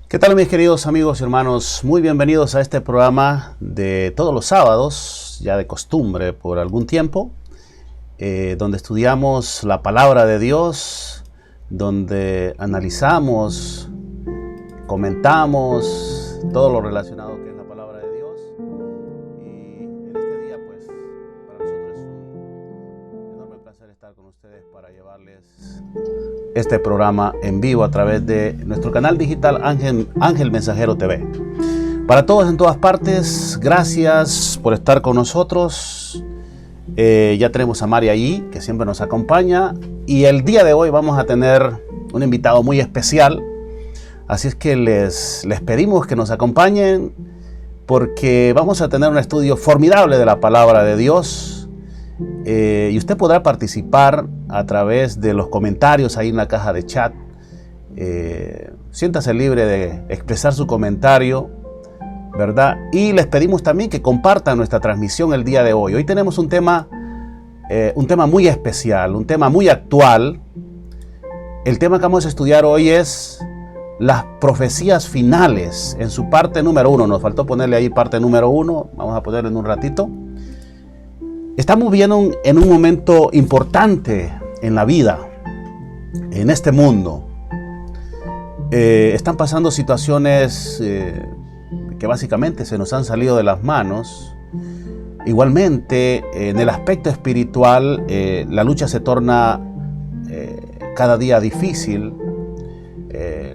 ¿Qué tal, mis queridos amigos y hermanos? Muy bienvenidos a este programa de todos los sábados, ya de costumbre por algún tiempo, donde estudiamos la palabra de Dios, donde analizamos, comentamos todo lo relacionado que es la palabra de Dios. Y en este día, pues, para nosotros es un enorme placer estar con ustedes para llevarles este programa en vivo a través de nuestro canal digital Ángel Mensajero TV. Para todos en todas partes, gracias por estar con nosotros. Ya tenemos a Mari allí, que siempre nos acompaña, y el día de hoy vamos a tener un invitado muy especial, así es que les pedimos que nos acompañen, porque vamos a tener un estudio formidable de la palabra de Dios. Y usted podrá participar a través de los comentarios ahí en la caja de chat. Siéntase libre de expresar su comentario, ¿verdad? Y les pedimos también que compartan nuestra transmisión el día de hoy. Hoy tenemos un tema muy especial, un tema muy actual. El tema que vamos a estudiar hoy es las profecías finales en su parte número 1. Nos faltó ponerle ahí parte número 1. Vamos a ponerlo en un ratito. Estamos viendo en un momento importante en la vida, en este mundo. Están pasando situaciones que básicamente se nos han salido de las manos. Igualmente, en el aspecto espiritual, la lucha se torna cada día difícil.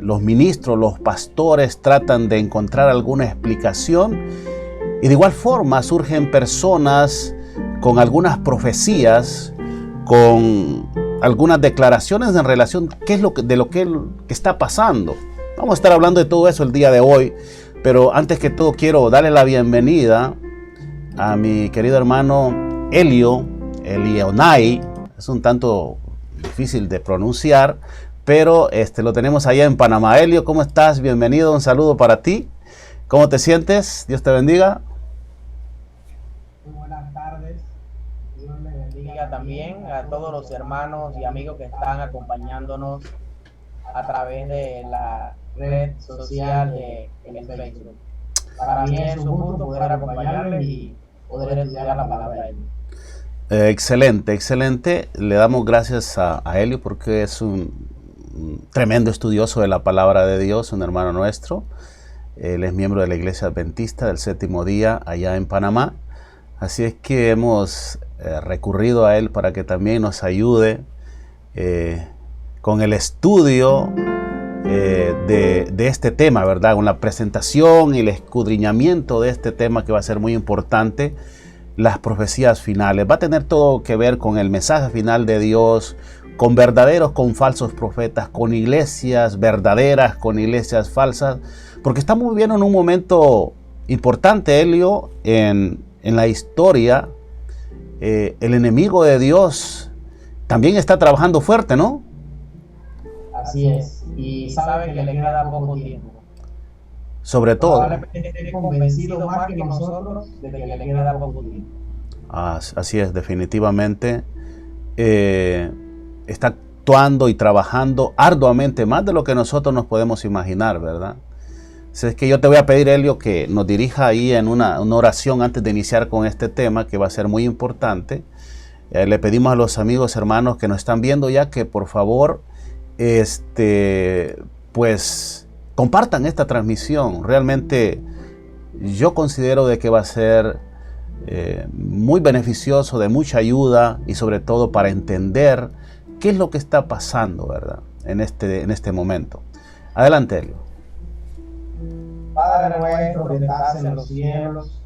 Los ministros, los pastores tratan de encontrar alguna explicación, y de igual forma surgen personas con algunas profecías, con algunas declaraciones en relación a lo que está pasando. Vamos a estar hablando de todo eso el día de hoy, pero antes que todo quiero darle la bienvenida a mi querido hermano Elionai. Es un tanto difícil de pronunciar, pero lo tenemos allá en Panamá. Elio, ¿cómo estás? Bienvenido, un saludo para ti. ¿Cómo te sientes? Dios te bendiga. Muy buenas tardes. Dios les bendiga también a todos los hermanos y amigos que están acompañándonos a través de la red social de Facebook. Para mí es un gusto poder acompañarles y poder estudiar la palabra de Dios. Excelente. Le damos gracias a Elio porque es un tremendo estudioso de la palabra de Dios, un hermano nuestro. Él es miembro de la Iglesia Adventista del Séptimo Día allá en Panamá. Así es que hemos recurrido a él para que también nos ayude con el estudio de este tema, ¿verdad? Con la presentación y el escudriñamiento de este tema que va a ser muy importante, las profecías finales. Va a tener todo que ver con el mensaje final de Dios, con verdaderos, con falsos profetas, con iglesias verdaderas, con iglesias falsas, porque estamos viviendo en un momento importante, Elio, en la historia. El enemigo de Dios también está trabajando fuerte, ¿no? Así es, y sabe que le queda poco tiempo. Sobre todo. Probablemente esté convencido más que nosotros de que le queda poco tiempo. Así es, definitivamente. Está actuando y trabajando arduamente, más de lo que nosotros nos podemos imaginar, ¿verdad? Es que yo te voy a pedir, Elio, que nos dirija ahí en una oración antes de iniciar con este tema, que va a ser muy importante. Le pedimos a los amigos, hermanos que nos están viendo ya, que por favor, pues, compartan esta transmisión. Realmente yo considero de que va a ser muy beneficioso, de mucha ayuda, y sobre todo para entender qué es lo que está pasando, ¿verdad? En este momento. Adelante, Elio. Padre nuestro que estás en los cielos,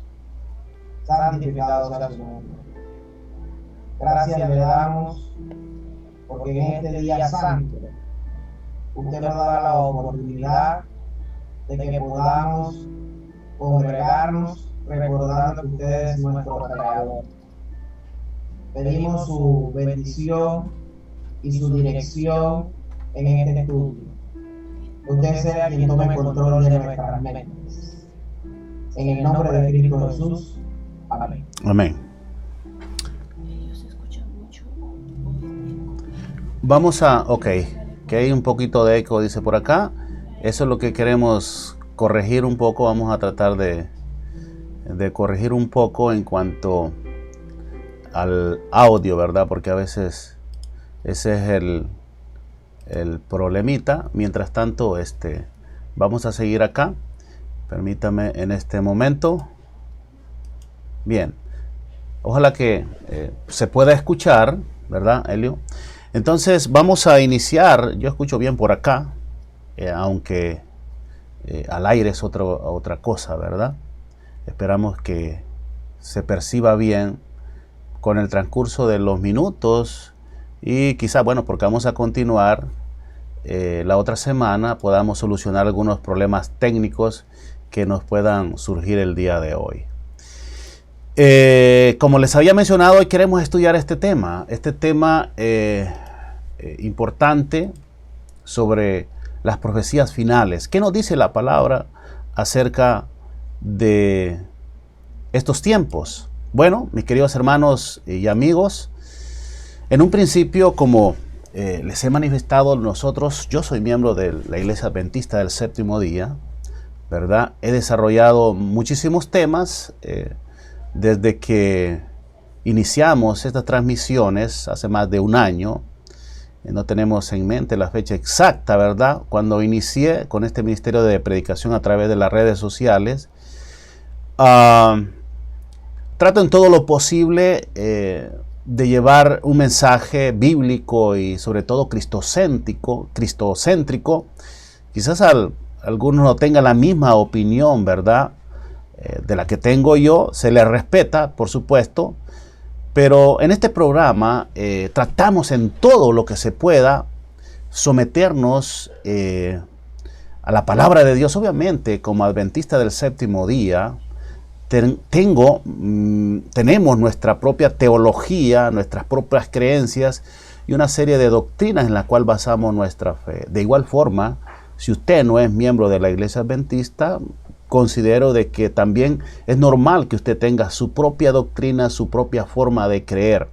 santificado sea su nombre. Gracias le damos porque en este día santo usted nos da la oportunidad de que podamos congregarnos recordando que usted es nuestro Creador. Pedimos su bendición y su dirección en este estudio. Usted sea quien tome control de nuestras mentes. En el nombre de Cristo Jesús. Amén. Amén. Vamos a, ok, que hay un poquito de eco, dice por acá. Eso es lo que queremos corregir un poco. Vamos a tratar de corregir un poco en cuanto al audio, ¿verdad? Porque a veces ese es el problemita. Mientras tanto, vamos a seguir acá. Permítame en este momento. Bien. Ojalá que se pueda escuchar, ¿verdad, Elio? Entonces vamos a iniciar. Yo escucho bien por acá, aunque al aire es otra cosa, ¿verdad? Esperamos que se perciba bien con el transcurso de los minutos y quizá, bueno, porque vamos a continuar la otra semana, podamos solucionar algunos problemas técnicos que nos puedan surgir el día de hoy. Como les había mencionado, hoy queremos estudiar este tema importante sobre las profecías finales. ¿Qué nos dice la palabra acerca de estos tiempos? Bueno, mis queridos hermanos y amigos, en un principio, como les he manifestado, yo soy miembro de la Iglesia Adventista del Séptimo Día, ¿verdad? He desarrollado muchísimos temas desde que iniciamos estas transmisiones hace más de un año. No tenemos en mente la fecha exacta, ¿verdad? Cuando inicié con este ministerio de predicación a través de las redes sociales, trato en todo lo posible de llevar un mensaje bíblico y sobre todo cristocéntrico. Quizás algunos no tengan la misma opinión, ¿verdad? De la que tengo yo. Se les respeta, por supuesto, pero en este programa tratamos en todo lo que se pueda someternos a la palabra de Dios. Obviamente, como adventista del séptimo día, tenemos nuestra propia teología, nuestras propias creencias y una serie de doctrinas en la cual basamos nuestra fe. De igual forma, si usted no es miembro de la Iglesia Adventista, considero de que también es normal que usted tenga su propia doctrina, su propia forma de creer.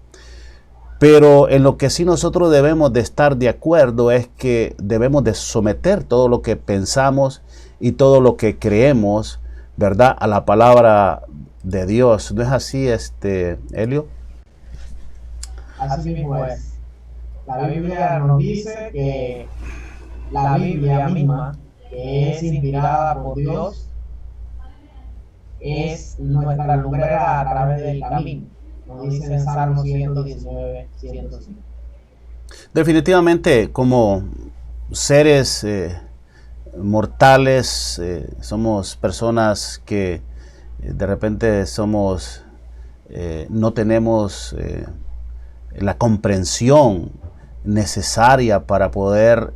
Pero en lo que sí nosotros debemos de estar de acuerdo es que debemos de someter todo lo que pensamos y todo lo que creemos, ¿verdad?, a la palabra de Dios. ¿No es así, Elio? Así mismo es. La Biblia nos dice que la Biblia misma, que es inspirada por Dios, es nuestra lumbrera a través del camino. Nos dice en Salmo 119, 105. Definitivamente, como seres mortales, somos personas que de repente no tenemos la comprensión necesaria para poder,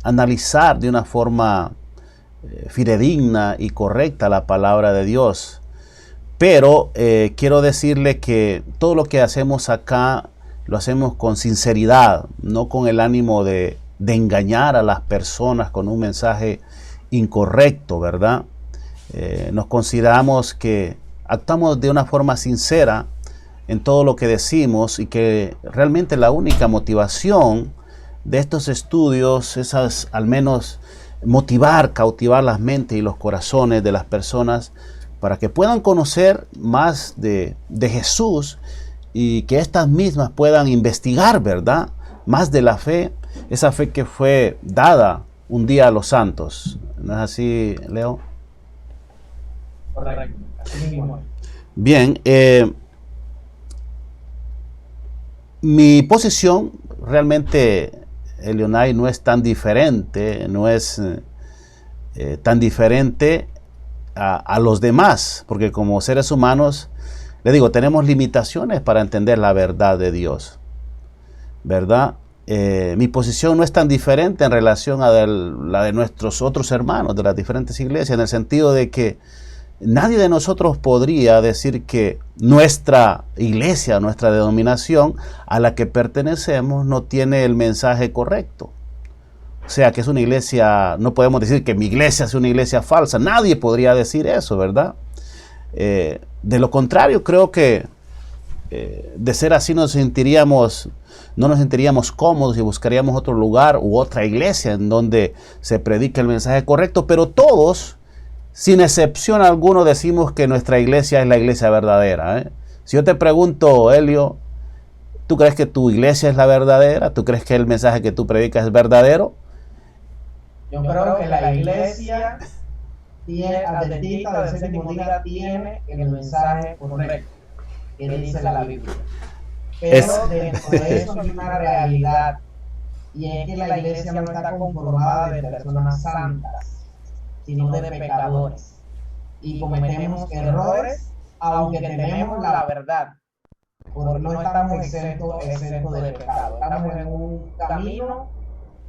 analizar de una forma fidedigna y correcta la palabra de Dios. Pero quiero decirle que todo lo que hacemos acá lo hacemos con sinceridad, no con el ánimo de engañar a las personas con un mensaje incorrecto, ¿verdad? Nos consideramos que actuamos de una forma sincera en todo lo que decimos y que realmente la única motivación de estos estudios es al menos cautivar las mentes y los corazones de las personas para que puedan conocer más de Jesús y que estas mismas puedan investigar, ¿verdad?, más de la fe, esa fe que fue dada un día a los santos. ¿No es así, Leo? Correcto. Así mismo. Bien, mi posición realmente, Elionay, no es tan diferente, a los demás, porque como seres humanos, le digo, tenemos limitaciones para entender la verdad de Dios, ¿verdad? Mi posición no es tan diferente en relación a la de nuestros otros hermanos de las diferentes iglesias, en el sentido de que nadie de nosotros podría decir que nuestra iglesia, nuestra denominación a la que pertenecemos no tiene el mensaje correcto. O sea, que es una iglesia, no podemos decir que mi iglesia es una iglesia falsa. Nadie podría decir eso, ¿verdad? De lo contrario, creo que de ser así nos sentiríamos no nos sentiríamos cómodos y buscaríamos otro lugar u otra iglesia en donde se predique el mensaje correcto, pero todos, sin excepción alguno, decimos que nuestra iglesia es la iglesia verdadera, ¿eh? Si yo te pregunto, Helio, ¿tú crees que tu iglesia es la verdadera? ¿Tú crees que el mensaje que tú predicas es verdadero? Yo creo que la iglesia adventista del séptimo día tiene el mensaje correcto que dice la Biblia. Pero dentro de eso hay una realidad, y es que la iglesia no está conformada de personas santas, sino de pecadores. Y cometemos errores, aunque tenemos la verdad, porque no estamos exentos de pecado. Estamos en un camino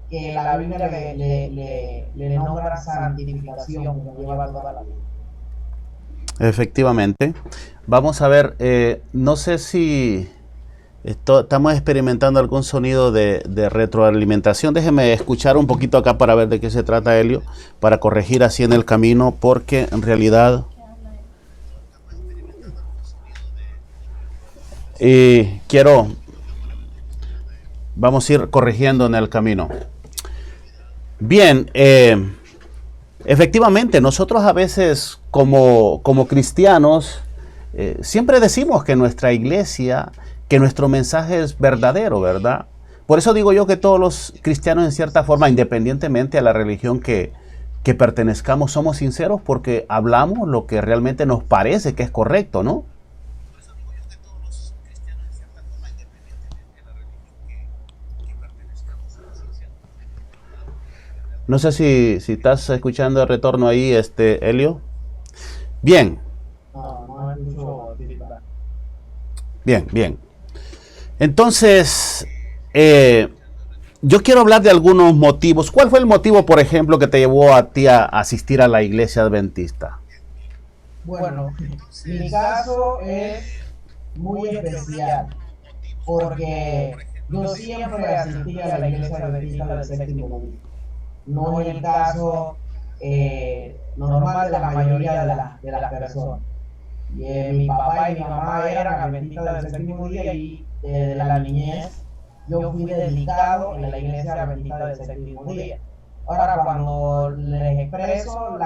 que la Biblia le nombra santificación, que nos lleva toda la vida. Efectivamente. Vamos a ver, no sé si estamos experimentando algún sonido de retroalimentación. Déjeme escuchar un poquito acá para ver de qué se trata, Helio, para corregir así en el camino, porque en realidad... Y vamos a ir corrigiendo en el camino. Bien, efectivamente, nosotros a veces como cristianos siempre decimos que nuestra iglesia, que nuestro mensaje es verdadero, ¿verdad? Por eso digo yo que todos los cristianos en cierta forma, independientemente a la religión que pertenezcamos, somos sinceros porque hablamos lo que realmente nos parece que es correcto, ¿no? No sé si estás escuchando el retorno ahí, Helio. Bien. Bien. Entonces, yo quiero hablar de algunos motivos. ¿Cuál fue el motivo, por ejemplo, que te llevó a ti a asistir a la iglesia adventista? Bueno, mi caso es muy especial, porque yo siempre asistí a la iglesia adventista del séptimo día. No es el caso normal de la mayoría de las personas. Mi papá y mi mamá eran adventistas del séptimo día, y desde la niñez yo fui dedicado en la iglesia adventista del séptimo día. Ahora, cuando les expreso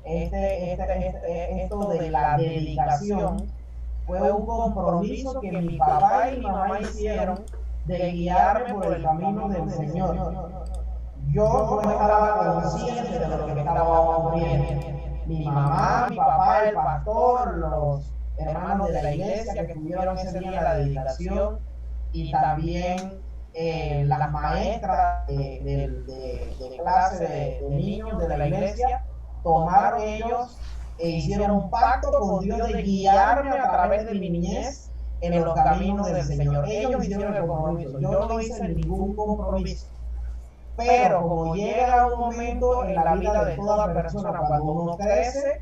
esto de la dedicación, fue un compromiso que mi papá y mi mamá hicieron de guiarme por el camino del Señor. Yo no estaba consciente de lo que estaba ocurriendo. Mi mamá, mi papá, el pastor, los hermanos de la iglesia que estuvieron ese día en la dedicación, y también las maestras de clase de niños de la iglesia, tomaron ellos e hicieron un pacto con Dios de guiarme a través de mi niñez en los caminos del Señor. Ellos hicieron el compromiso, yo no hice ningún compromiso. Pero como llega un momento en la vida de toda persona, cuando uno crece,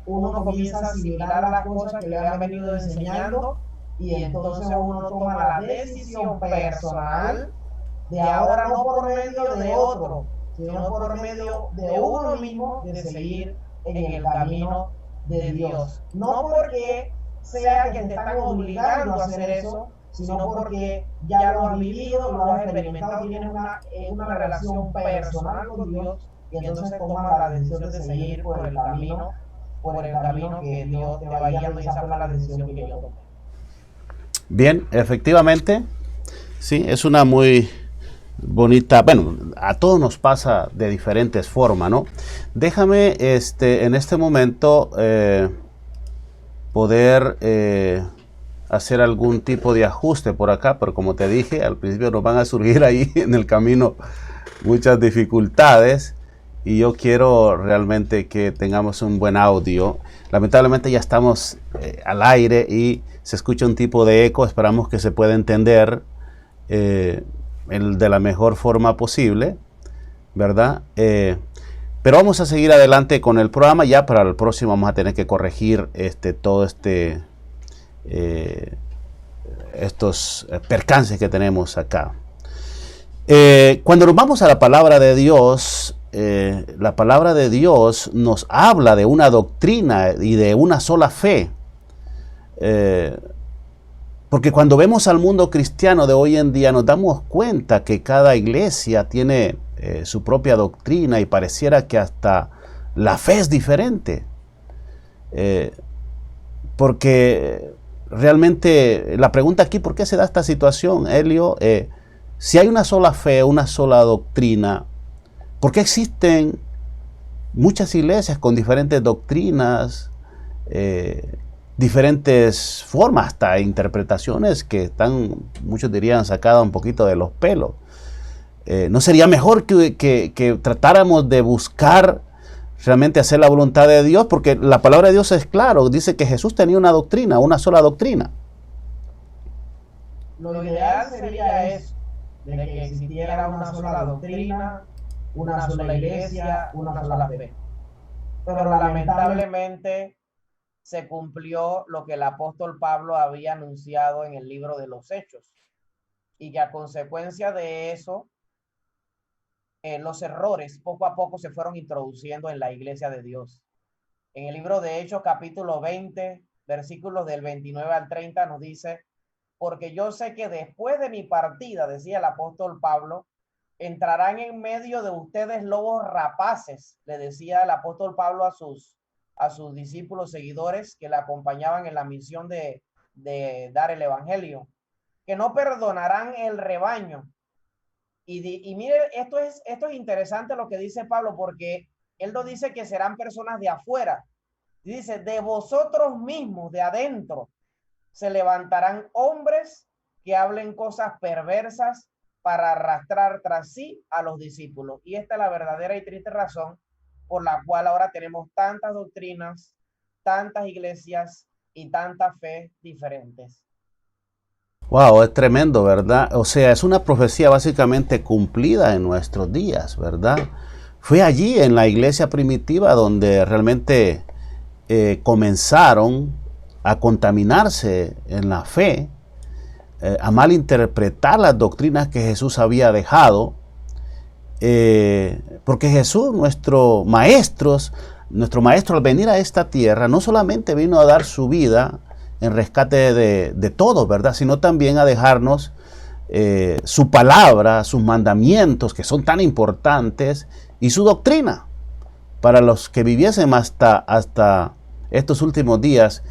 uno comienza a asimilar las cosas que le han venido enseñando, y entonces uno toma la decisión personal de ahora, no por medio de otro, sino por medio de uno mismo, de seguir en el camino de Dios. No porque sea que te están obligando a hacer eso, sino porque ya lo has vivido, lo has experimentado, tienes una relación personal con Dios, y entonces tomas la decisión de seguir por el camino que Dios te va guiando, y esa fue la decisión que yo tomé. Bien, efectivamente, sí, es una muy bonita, bueno, a todos nos pasa de diferentes formas, ¿no? Déjame en este momento poder hacer algún tipo de ajuste por acá, pero como te dije, al principio nos van a surgir ahí en el camino muchas dificultades, y yo quiero realmente que tengamos un buen audio. Lamentablemente ya estamos al aire y se escucha un tipo de eco. Esperamos que se pueda entender de la mejor forma posible, ¿verdad? Pero vamos a seguir adelante con el programa. Ya para el próximo vamos a tener que corregir todo estos percances que tenemos acá. Cuando nos vamos a la palabra de Dios, la palabra de Dios nos habla de una doctrina y de una sola fe. Porque cuando vemos al mundo cristiano de hoy en día nos damos cuenta que cada iglesia tiene su propia doctrina y pareciera que hasta la fe es diferente. Porque realmente la pregunta aquí, ¿por qué se da esta situación, Helio? Si hay una sola fe, una sola doctrina, ¿por qué existen muchas iglesias con diferentes doctrinas, diferentes formas, hasta interpretaciones que están, muchos dirían, sacadas un poquito de los pelos? ¿No sería mejor que tratáramos de buscar realmente hacer la voluntad de Dios? Porque la palabra de Dios es claro, dice que Jesús tenía una doctrina, una sola doctrina. Lo ideal sería eso, de que existiera una sola doctrina, una sola iglesia, una sola fe. Pero lamentablemente se cumplió lo que el apóstol Pablo había anunciado en el libro de los Hechos, y que a consecuencia de eso, los errores poco a poco se fueron introduciendo en la iglesia de Dios. En el libro de Hechos, capítulo 20, versículos del 29 al 30, nos dice: porque yo sé que después de mi partida, decía el apóstol Pablo, entrarán en medio de ustedes lobos rapaces, le decía el apóstol Pablo a sus discípulos seguidores que le acompañaban en la misión de dar el evangelio, que no perdonarán el rebaño. Y mire, esto es interesante lo que dice Pablo, porque él no dice que serán personas de afuera, dice: de vosotros mismos, de adentro, se levantarán hombres que hablen cosas perversas para arrastrar tras sí a los discípulos. Y esta es la verdadera y triste razón por la cual ahora tenemos tantas doctrinas, tantas iglesias y tanta fe diferentes. Wow, es tremendo, ¿verdad? O sea, es una profecía básicamente cumplida en nuestros días, ¿verdad? Fue allí en la iglesia primitiva donde realmente comenzaron a contaminarse en la fe, a malinterpretar las doctrinas que Jesús había dejado, porque Jesús, nuestro maestro al venir a esta tierra, no solamente vino a dar su vida en rescate de todos, ¿verdad?, sino también a dejarnos su palabra, sus mandamientos, que son tan importantes, y su doctrina, para los que viviesen hasta estos últimos días.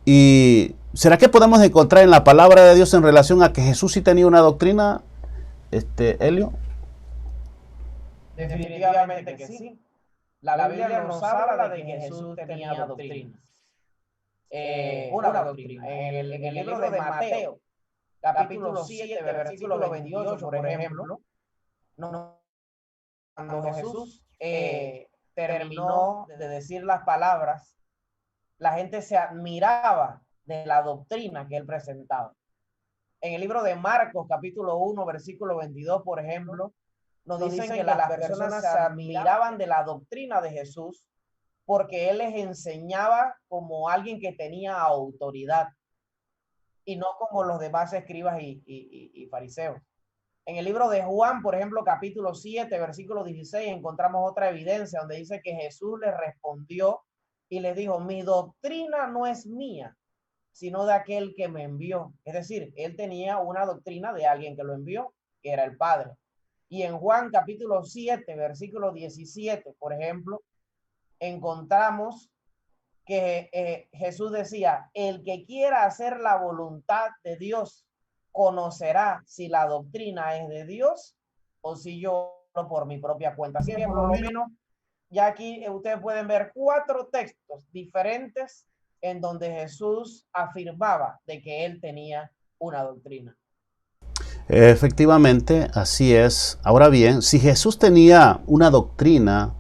¿Y será que podemos encontrar en la palabra de Dios en relación a que Jesús sí tenía una doctrina, Helio? Definitivamente que sí. La Biblia nos habla de que Jesús tenía doctrinas. Una doctrina. En el libro de Mateo, capítulo 7, versículo 28, por ejemplo, cuando Jesús terminó de decir las palabras, la gente se admiraba de la doctrina que él presentaba. En el libro de Marcos, capítulo 1, versículo 22, por ejemplo, nos dicen que las personas se admiraban de la doctrina de Jesús porque él les enseñaba como alguien que tenía autoridad y no como los demás escribas y fariseos. En el libro de Juan, por ejemplo, capítulo 7, versículo 16, encontramos otra evidencia donde dice que Jesús les respondió y les dijo: mi doctrina no es mía, sino de aquel que me envió. Es decir, él tenía una doctrina de alguien que lo envió, que era el Padre. Y en Juan capítulo 7, versículo 17, por ejemplo, encontramos que Jesús decía: el que quiera hacer la voluntad de Dios conocerá si la doctrina es de Dios o si yo por mi propia cuenta. Así que por lo menos ya aquí ustedes pueden ver 4 textos diferentes en donde Jesús afirmaba de que él tenía una doctrina. Efectivamente, así es. Ahora bien, si Jesús tenía una doctrina,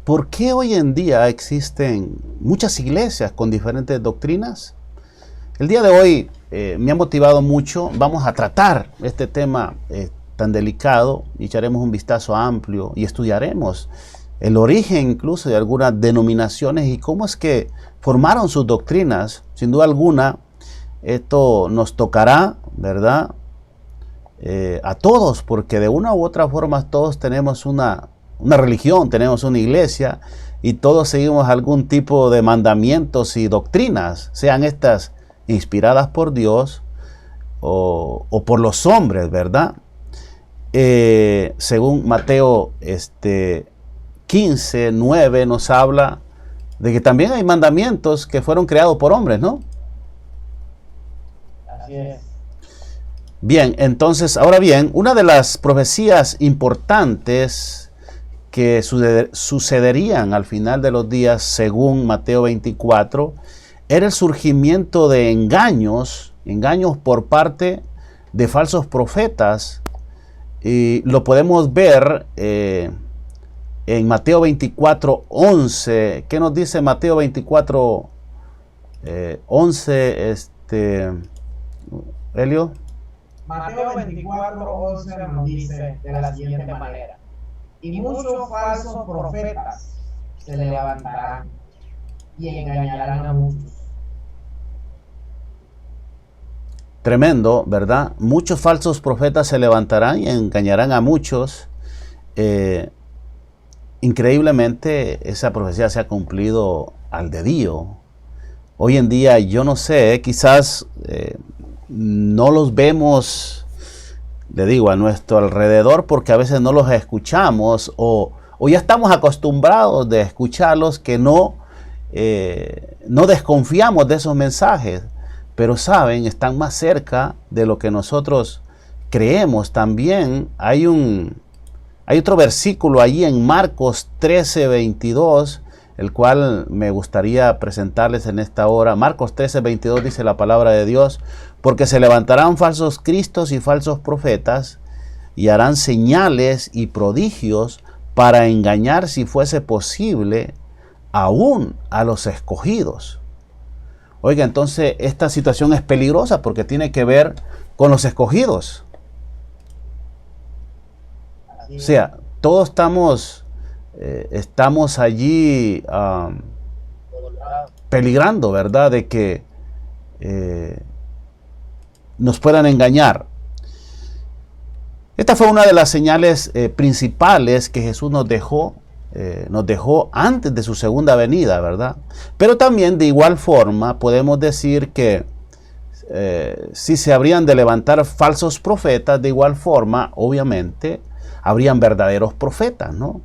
¿por qué hoy en día existen muchas iglesias con diferentes doctrinas? El día de hoy me ha motivado mucho. Vamos a tratar este tema tan delicado y echaremos un vistazo amplio y estudiaremos el origen incluso de algunas denominaciones y cómo es que formaron sus doctrinas. Sin duda alguna, esto nos tocará, ¿verdad?, a todos, porque de una u otra forma todos tenemos una religión, tenemos una iglesia y todos seguimos algún tipo de mandamientos y doctrinas, sean estas inspiradas por Dios o por los hombres, ¿verdad? Según Mateo 15, 9 nos habla de que también hay mandamientos que fueron creados por hombres, ¿no? Así es. Bien, entonces, ahora bien, una de las profecías importantes que sucederían al final de los días, según Mateo 24, era el surgimiento de engaños por parte de falsos profetas. Y lo podemos ver en Mateo 24, 11. ¿Qué nos dice Mateo 24, 11, Helio? Mateo 24, 11 nos dice de la siguiente manera: y muchos falsos profetas se levantarán y engañarán a muchos. Tremendo, ¿verdad? Muchos falsos profetas se levantarán y engañarán a muchos. Increíblemente, esa profecía se ha cumplido al dedillo. Hoy en día, yo no sé, quizás no los vemos, le digo, a nuestro alrededor, porque a veces no los escuchamos o ya estamos acostumbrados de escucharlos, que no desconfiamos de esos mensajes. Pero saben, están más cerca de lo que nosotros creemos. También hay otro versículo allí en Marcos 13, 22, el cual me gustaría presentarles en esta hora. Marcos 13, 22 dice la palabra de Dios: porque se levantarán falsos cristos y falsos profetas, y harán señales y prodigios para engañar, si fuese posible, aún a los escogidos. Oiga, entonces esta situación es peligrosa porque tiene que ver con los escogidos. O sea, todos estamos allí peligrando, ¿verdad? De que nos puedan engañar. Esta fue una de las señales principales que Jesús nos dejó antes de su segunda venida, ¿verdad? Pero también de igual forma podemos decir que si se habrían de levantar falsos profetas, de igual forma, obviamente, habrían verdaderos profetas, ¿no?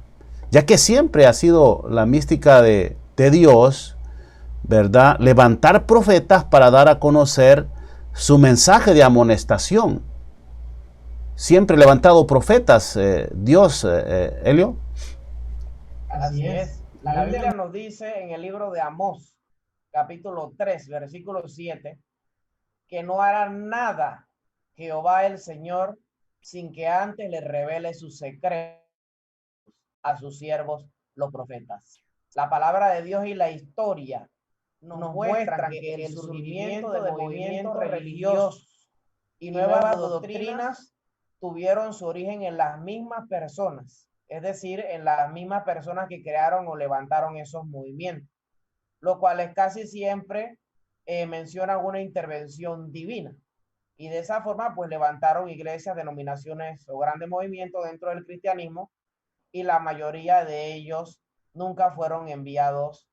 Ya que siempre ha sido la mística de Dios, ¿verdad? Levantar profetas para dar a conocer su mensaje de amonestación. Siempre ha levantado profetas, Dios, Helio. Así es. La Biblia nos dice en el libro de Amós, capítulo 3, versículo 7, que no hará nada Jehová el Señor sin que antes le revele sus secretos a sus siervos los profetas. La palabra de Dios y la historia nos muestran que el surgimiento de movimientos religiosos y nuevas doctrinas tuvieron su origen en las mismas personas. Es decir, en las mismas personas que crearon o levantaron esos movimientos, lo cual es casi siempre mencionan una intervención divina. Y de esa forma, pues levantaron iglesias, denominaciones o grandes movimientos dentro del cristianismo, y la mayoría de ellos nunca fueron enviados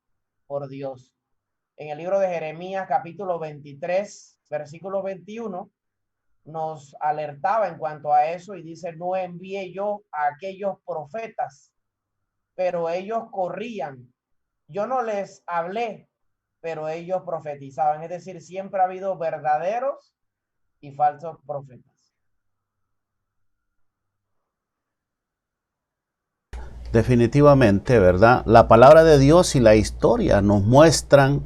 por Dios. En el libro de Jeremías, capítulo 23, versículo 21, nos alertaba en cuanto a eso y dice: no envié yo a aquellos profetas, pero ellos corrían. Yo no les hablé, pero ellos profetizaban. Es decir, siempre ha habido verdaderos y falsos profetas. Definitivamente, ¿verdad? La palabra de Dios y la historia nos muestran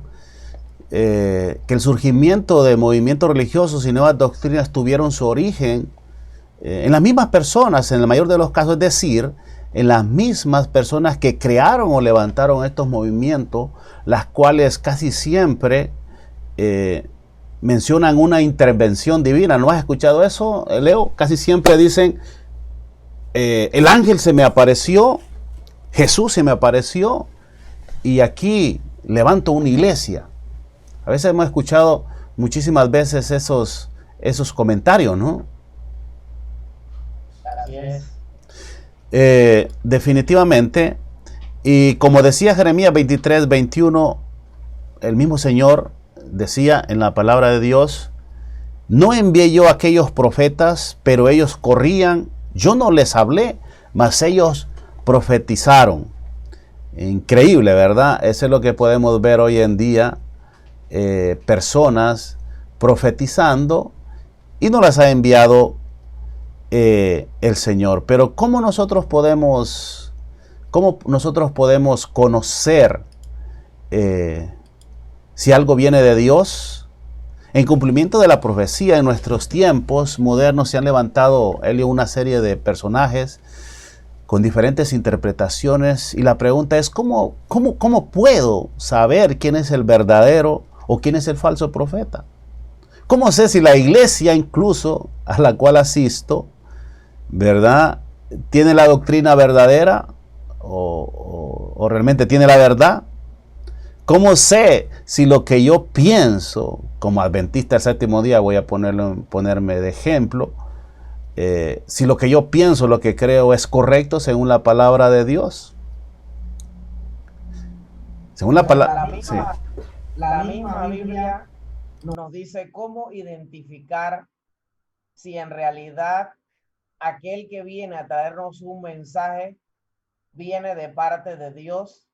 que el surgimiento de movimientos religiosos y nuevas doctrinas tuvieron su origen en las mismas personas, en el mayor de los casos, es decir, en las mismas personas que crearon o levantaron estos movimientos, las cuales casi siempre mencionan una intervención divina. ¿No has escuchado eso, Leo? Casi siempre dicen, el ángel se me apareció, Jesús se me apareció, y aquí levanto una iglesia. A veces hemos escuchado muchísimas veces esos comentarios, ¿no? Así es. Definitivamente, y como decía Jeremías 23, 21, el mismo Señor decía en la palabra de Dios: No envié yo a aquellos profetas, pero ellos corrían. Yo no les hablé, mas ellos profetizaron. Increíble, ¿verdad? Eso es lo que podemos ver hoy en día. Personas profetizando y no las ha enviado el Señor. Pero ¿cómo nosotros podemos conocer si algo viene de Dios? En cumplimiento de la profecía, en nuestros tiempos modernos se han levantado, Elio, una serie de personajes con diferentes interpretaciones, y la pregunta es, ¿cómo puedo saber quién es el verdadero o quién es el falso profeta? ¿Cómo sé si la iglesia, incluso a la cual asisto, ¿verdad?, tiene la doctrina verdadera o realmente tiene la verdad? ¿Cómo sé si lo que yo pienso, como adventista del séptimo día, voy a ponerme de ejemplo, si lo que yo pienso, lo que creo es correcto según la palabra de Dios? Según la palabra... Sí. La misma Biblia nos dice cómo identificar si en realidad aquel que viene a traernos un mensaje viene de parte de Dios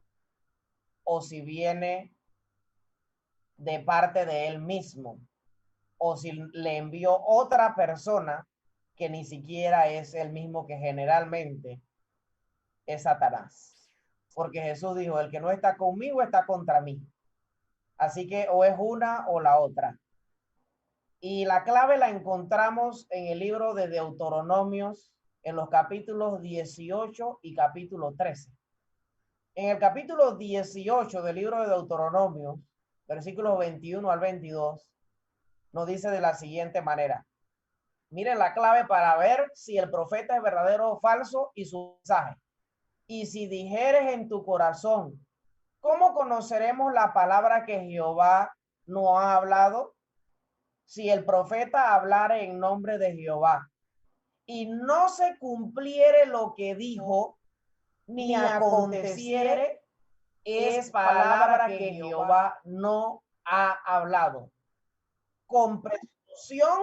o si viene de parte de él mismo, o si le envió otra persona que ni siquiera es el mismo, que generalmente es Satanás. Porque Jesús dijo, el que no está conmigo está contra mí. Así que o es una o la otra. Y la clave la encontramos en el libro de Deuteronomios, en los capítulos 18 y capítulo 13. En el capítulo 18 del libro de Deuteronomio, versículos 21 al 22, nos dice de la siguiente manera. Miren la clave para ver si el profeta es verdadero o falso y su mensaje. Y si dijeres en tu corazón, ¿cómo conoceremos la palabra que Jehová no ha hablado? Si el profeta hablare en nombre de Jehová y no se cumpliere lo que dijo, ni aconteciere, es palabra que Jehová no ha hablado. Con presunción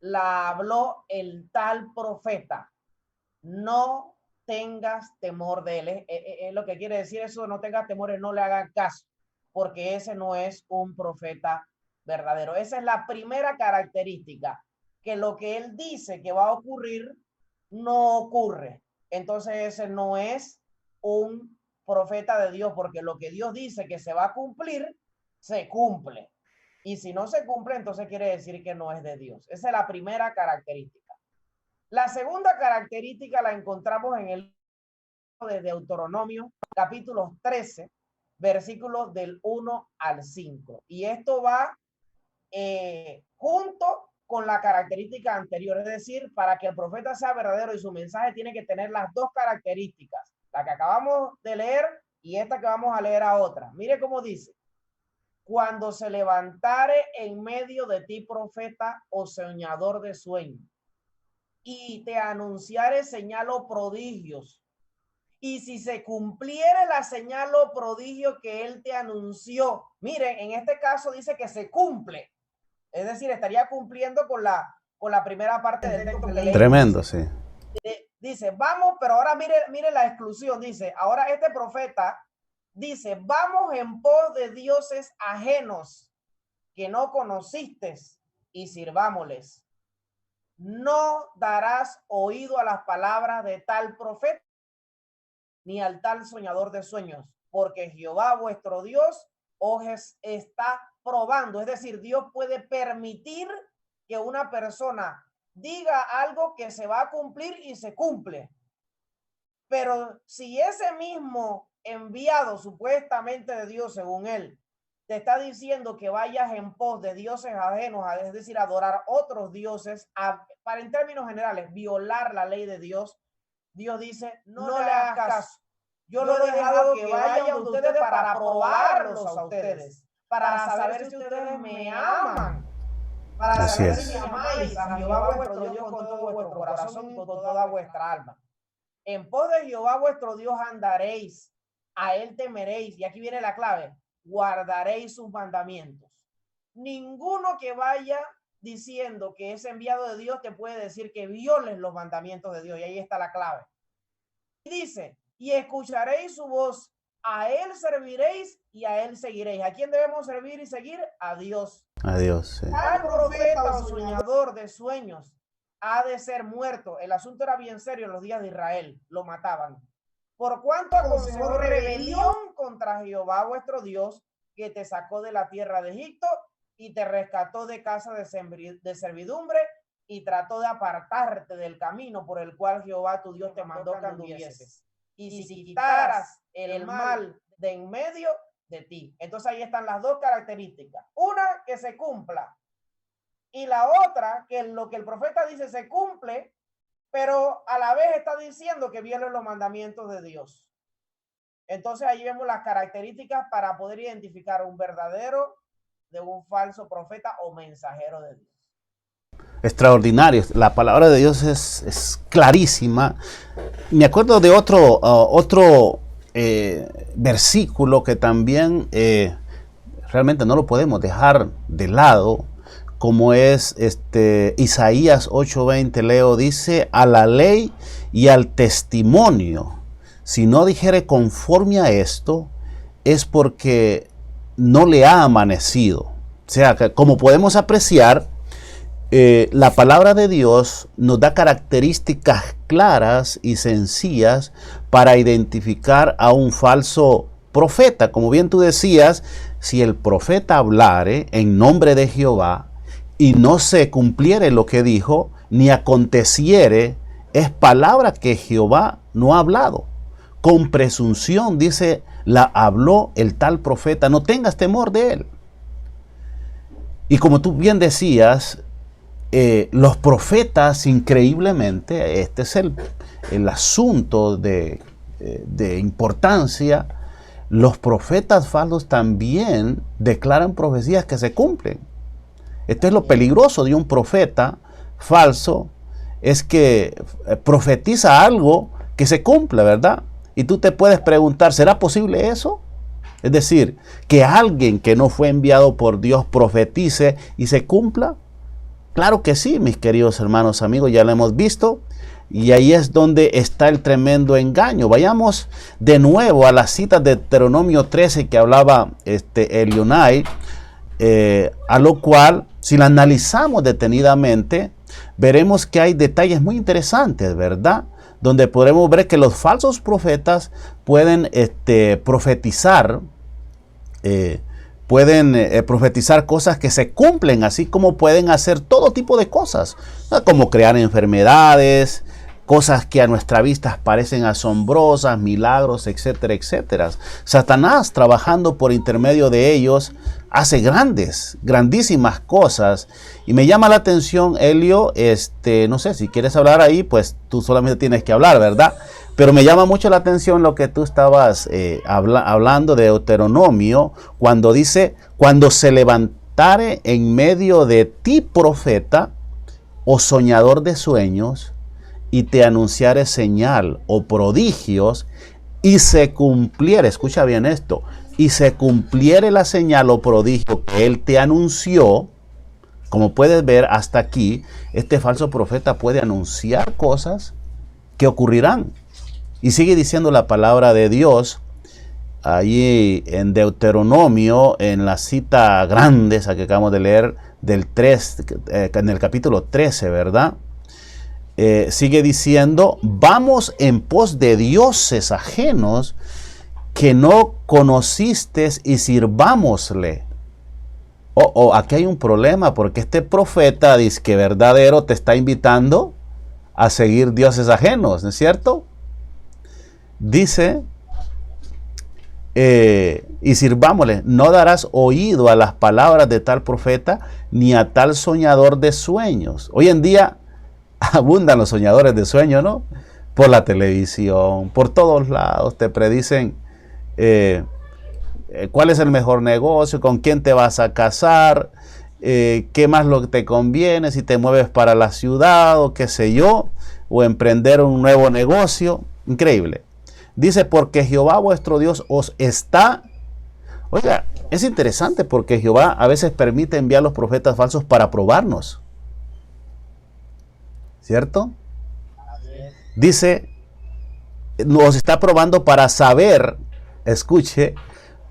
la habló el tal profeta. No tengas temor de él. Es lo que quiere decir eso, no tengas temor, no le hagan caso, porque ese no es un profeta verdadero. Esa es la primera característica, que lo que él dice que va a ocurrir no ocurre. Entonces ese no es un profeta de Dios, porque lo que Dios dice que se va a cumplir, se cumple. Y si no se cumple, entonces quiere decir que no es de Dios. Esa es la primera característica. La segunda característica la encontramos en el libro de Deuteronomio, capítulos 13, versículos del 1 al 5. Y esto va junto con la característica anterior, es decir, para que el profeta sea verdadero y su mensaje tiene que tener las dos características, la que acabamos de leer y esta que vamos a leer a otra. Mire cómo dice: cuando se levantare en medio de ti profeta o soñador de sueño, y te anunciare señal o prodigios, y si se cumpliere la señal o prodigio que él te anunció, miren, en este caso dice que se cumple, es decir, estaría cumpliendo con la primera parte del texto que leí. Tremendo, sí. Dice, vamos, pero ahora mire la exclusión, dice, ahora este profeta dice, vamos en pos de dioses ajenos que no conociste y sirvámosles. No darás oído a las palabras de tal profeta ni al tal soñador de sueños, porque Jehová vuestro Dios os está probando. Es decir, Dios puede permitir que una persona diga algo que se va a cumplir y se cumple. Pero si ese mismo enviado supuestamente de Dios, según él, te está diciendo que vayas en pos de dioses ajenos, es decir, adorar otros dioses, para en términos generales, violar la ley de Dios, Dios dice, no le hagas caso. Yo lo he dejado que vayan de ustedes para probarlos a ustedes, para saber si ustedes me aman, para saber si me amáis a Jehová vuestro Dios con todo vuestro corazón y con toda vuestra alma. En pos de Jehová vuestro Dios andaréis, a él temeréis, y aquí viene la clave, guardaréis sus mandamientos. Ninguno que vaya diciendo que ese enviado de Dios te puede decir que violes los mandamientos de Dios, y ahí está la clave. Y dice, y escucharéis su voz, a él serviréis y a él seguiréis. ¿A quién debemos servir y seguir? A Dios. A Dios, sí. Al profeta o soñador de sueños ha de ser muerto. El asunto era bien serio en los días de Israel, lo mataban. Por cuanto aconsejó rebelión contra Jehová vuestro Dios, que te sacó de la tierra de Egipto y te rescató de casa de servidumbre y trató de apartarte del camino por el cual Jehová tu Dios te mandó que anduvieses. Y si quitaras el mal de en medio de ti. Entonces ahí están las dos características. Una, que se cumpla. Y la otra, que lo que el profeta dice se cumple, pero a la vez está diciendo que violen los mandamientos de Dios. Entonces ahí vemos las características para poder identificar un verdadero de un falso profeta o mensajero de Dios. Extraordinario. La palabra de Dios es clarísima. Me acuerdo de otro versículo que también realmente no lo podemos dejar de lado, como es Isaías 8:20. Leo, dice: a la ley y al testimonio, si no dijere conforme a esto, es porque no le ha amanecido. O sea, que como podemos apreciar, la palabra de Dios nos da características claras y sencillas para identificar a un falso profeta. Como bien tú decías, si el profeta hablare en nombre de Jehová y no se cumpliere lo que dijo, ni aconteciere, es palabra que Jehová no ha hablado. Con presunción, dice, la habló el tal profeta, no tengas temor de él. Y como tú bien decías, los profetas, increíblemente, este es el asunto de importancia, los profetas falsos también declaran profecías que se cumplen. Esto es lo peligroso de un profeta falso, es que profetiza algo que se cumple, ¿verdad? Y tú te puedes preguntar, ¿será posible eso? Es decir, que alguien que no fue enviado por Dios profetice y se cumpla. Claro que sí, mis queridos hermanos, amigos, ya lo hemos visto. Y ahí es donde está el tremendo engaño. Vayamos de nuevo a las citas de Deuteronomio 13 que hablaba Elionai, a lo cual, si la analizamos detenidamente, veremos que hay detalles muy interesantes, ¿verdad? Donde podremos ver que los falsos profetas pueden profetizar, profetizar cosas que se cumplen, así como pueden hacer todo tipo de cosas, ¿no? Como crear enfermedades, cosas que a nuestra vista parecen asombrosas, milagros, etcétera, etcétera. Satanás, trabajando por intermedio de ellos, hace grandísimas cosas. Y me llama la atención, Elio, no sé, si quieres hablar ahí, pues tú solamente tienes que hablar, ¿verdad? Pero me llama mucho la atención lo que tú estabas hablando de Deuteronomio, cuando dice: cuando se levantare en medio de ti profeta o soñador de sueños, y te anunciare señal o prodigios, y se cumpliere, escucha bien esto, y se cumpliere la señal o prodigio que él te anunció. Como puedes ver hasta aquí, este falso profeta puede anunciar cosas que ocurrirán. Y sigue diciendo la palabra de Dios allí en Deuteronomio, en la cita grande esa que acabamos de leer del 3, en el capítulo 13, ¿verdad? Sigue diciendo: vamos en pos de dioses ajenos que no conociste y sirvámosle. Aquí hay un problema, porque este profeta dice que verdadero te está invitando a seguir dioses ajenos, ¿no es cierto? Dice, y sirvámosle, no darás oído a las palabras de tal profeta, ni a tal soñador de sueños. Hoy en día abundan los soñadores de sueños, ¿no? Por la televisión, por todos lados te predicen cuál es el mejor negocio, con quién te vas a casar, qué más lo que te conviene, si te mueves para la ciudad o qué sé yo, o emprender un nuevo negocio. Increíble. Dice: porque Jehová vuestro Dios os está, Oiga, es interesante porque Jehová a veces permite enviar los profetas falsos para probarnos. ¿Cierto? Dice, nos está probando para saber, escuche,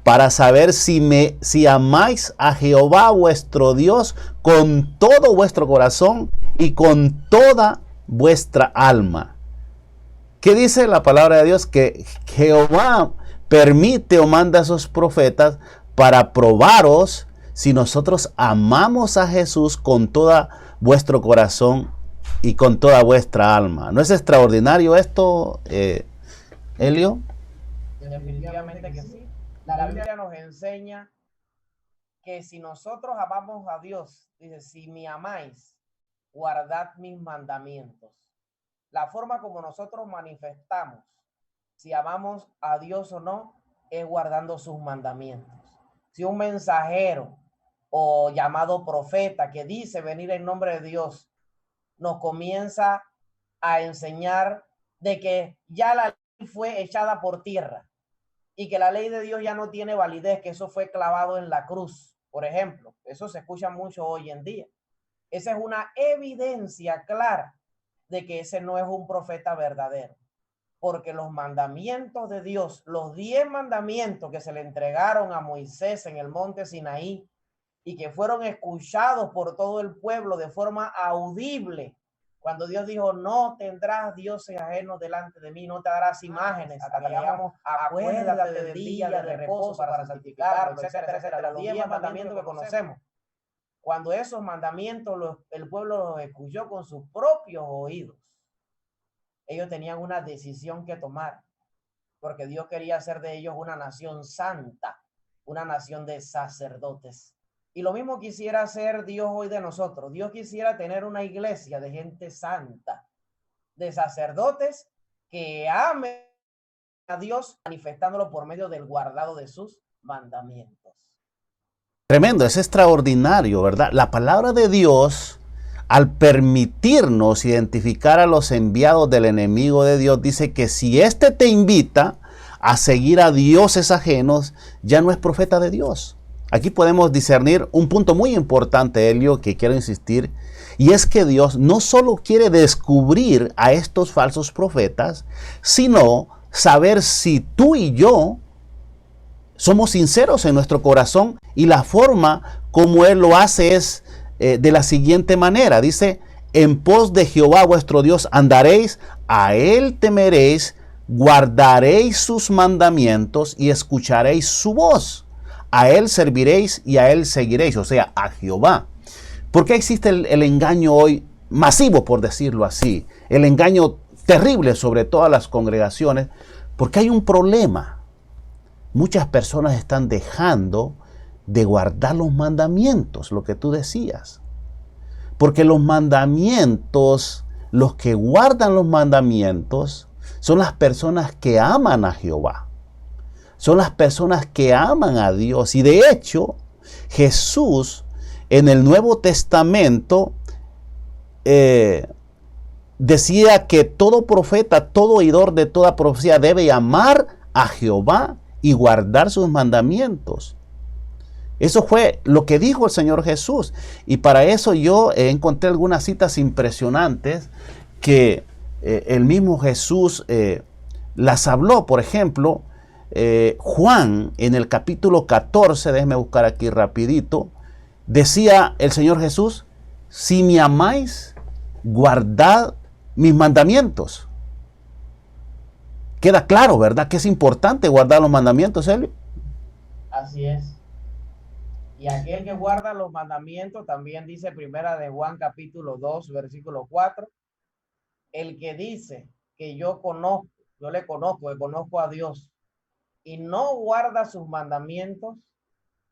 para saber si amáis a Jehová vuestro Dios con todo vuestro corazón y con toda vuestra alma. ¿Qué dice la palabra de Dios? Que Jehová permite o manda a sus profetas para probaros si nosotros amamos a Jesús con todo vuestro corazón y con toda vuestra alma. ¿No es extraordinario esto, Elio? Definitivamente que sí. La Biblia nos enseña que si nosotros amamos a Dios, dice, si me amáis, guardad mis mandamientos. La forma como nosotros manifestamos si amamos a Dios o no es guardando sus mandamientos. Si un mensajero o llamado profeta que dice venir en nombre de Dios nos comienza a enseñar de que ya la ley fue echada por tierra y que la ley de Dios ya no tiene validez, que eso fue clavado en la cruz, por ejemplo, eso se escucha mucho hoy en día. Esa es una evidencia clara de que ese no es un profeta verdadero, porque los mandamientos de Dios, los 10 mandamientos que se le entregaron a Moisés en el monte Sinaí y que fueron escuchados por todo el pueblo de forma audible, cuando Dios dijo, no tendrás dioses ajenos delante de mí, no te darás imágenes, hasta que digamos, acuérdate del día de reposo para santificarlo, etcétera, etcétera, los 10 mandamientos que conocemos. Cuando esos mandamientos el pueblo los escuchó con sus propios oídos, ellos tenían una decisión que tomar, porque Dios quería hacer de ellos una nación santa, una nación de sacerdotes. Y lo mismo quisiera hacer Dios hoy de nosotros. Dios quisiera tener una iglesia de gente santa, de sacerdotes que amen a Dios, manifestándolo por medio del guardado de sus mandamientos. Tremendo, es extraordinario, ¿verdad? La palabra de Dios, al permitirnos identificar a los enviados del enemigo de Dios, dice que si éste te invita a seguir a dioses ajenos, ya no es profeta de Dios. Aquí podemos discernir un punto muy importante, Elio, que quiero insistir, y es que Dios no solo quiere descubrir a estos falsos profetas, sino saber si tú y yo somos sinceros en nuestro corazón, y la forma como Él lo hace es de la siguiente manera. Dice, en pos de Jehová vuestro Dios andaréis, a Él temeréis, guardaréis sus mandamientos y escucharéis su voz. A Él serviréis y a Él seguiréis, o sea, a Jehová. ¿Por qué existe el engaño hoy masivo, por decirlo así? El engaño terrible sobre todas las congregaciones, porque hay un problema. Muchas personas están dejando de guardar los mandamientos, lo que tú decías. Porque los mandamientos, los que guardan los mandamientos, son las personas que aman a Jehová. Son las personas que aman a Dios. Y de hecho, Jesús en el Nuevo Testamento decía que todo profeta, todo oidor de toda profecía debe amar a Jehová y guardar sus mandamientos. Eso fue lo que dijo el Señor Jesús. Y para eso yo encontré algunas citas impresionantes que el mismo Jesús las habló. Por ejemplo, Juan en el capítulo 14, déjeme buscar aquí rapidito, decía el Señor Jesús, si me amáis, guardad mis mandamientos. Queda claro, ¿verdad? Que es importante guardar los mandamientos, Elio. Así es. Y aquel que guarda los mandamientos, también dice primera de Juan capítulo 2, versículo 4, el que dice que yo le conozco a Dios, y no guarda sus mandamientos,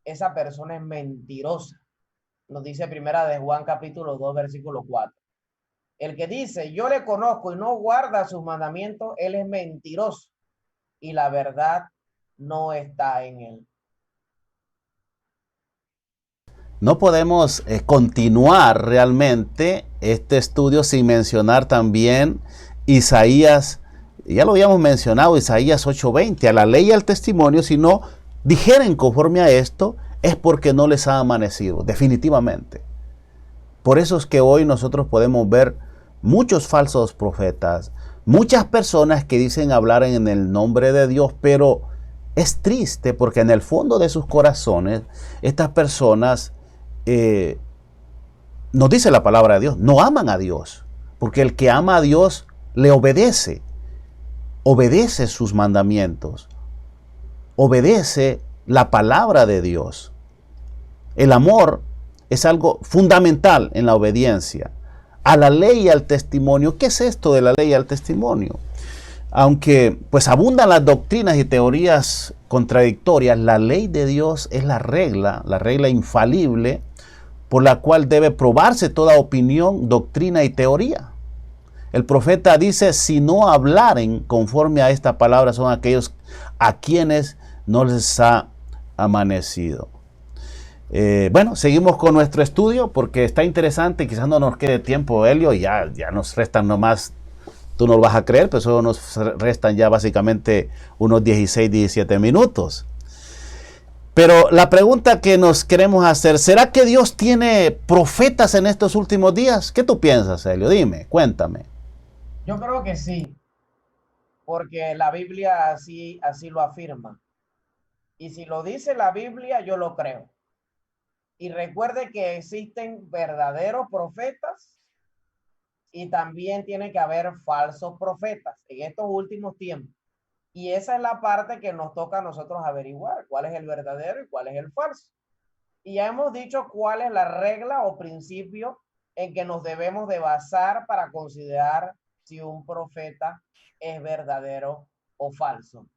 esa persona es mentirosa. Nos dice primera de Juan capítulo 2, versículo 4. El que dice, yo le conozco y no guarda sus mandamientos, él es mentiroso y la verdad no está en él. No podemos continuar realmente este estudio sin mencionar también Isaías, ya lo habíamos mencionado, Isaías 8:20, a la ley y al testimonio, sino dijeren conforme a esto, es porque no les ha amanecido, definitivamente. Por eso es que hoy nosotros podemos ver muchos falsos profetas, muchas personas que dicen hablar en el nombre de Dios, pero es triste porque en el fondo de sus corazones, estas personas, nos dice la palabra de Dios, no aman a Dios, porque el que ama a Dios le obedece sus mandamientos, obedece la palabra de Dios. El amor es algo fundamental en la obediencia a la ley y al testimonio. ¿Qué es esto de la ley y al testimonio? Aunque pues abundan las doctrinas y teorías contradictorias, la ley de Dios es la regla infalible por la cual debe probarse toda opinión, doctrina y teoría. El profeta dice, si no hablaren conforme a esta palabra, son aquellos a quienes no les ha amanecido. Bueno, seguimos con nuestro estudio porque está interesante. Quizás no nos quede tiempo, Helio, y ya nos restan nomás, tú no lo vas a creer, pero solo nos restan ya básicamente unos 16, 17 minutos. Pero la pregunta que nos queremos hacer, ¿será que Dios tiene profetas en estos últimos días? ¿Qué tú piensas, Helio? Dime, cuéntame. Yo creo que sí, porque la Biblia así lo afirma. Y si lo dice la Biblia, yo lo creo. Y recuerde que existen verdaderos profetas y también tiene que haber falsos profetas en estos últimos tiempos. Y esa es la parte que nos toca a nosotros averiguar, cuál es el verdadero y cuál es el falso. Y ya hemos dicho cuál es la regla o principio en que nos debemos de basar para considerar si un profeta es verdadero o falso.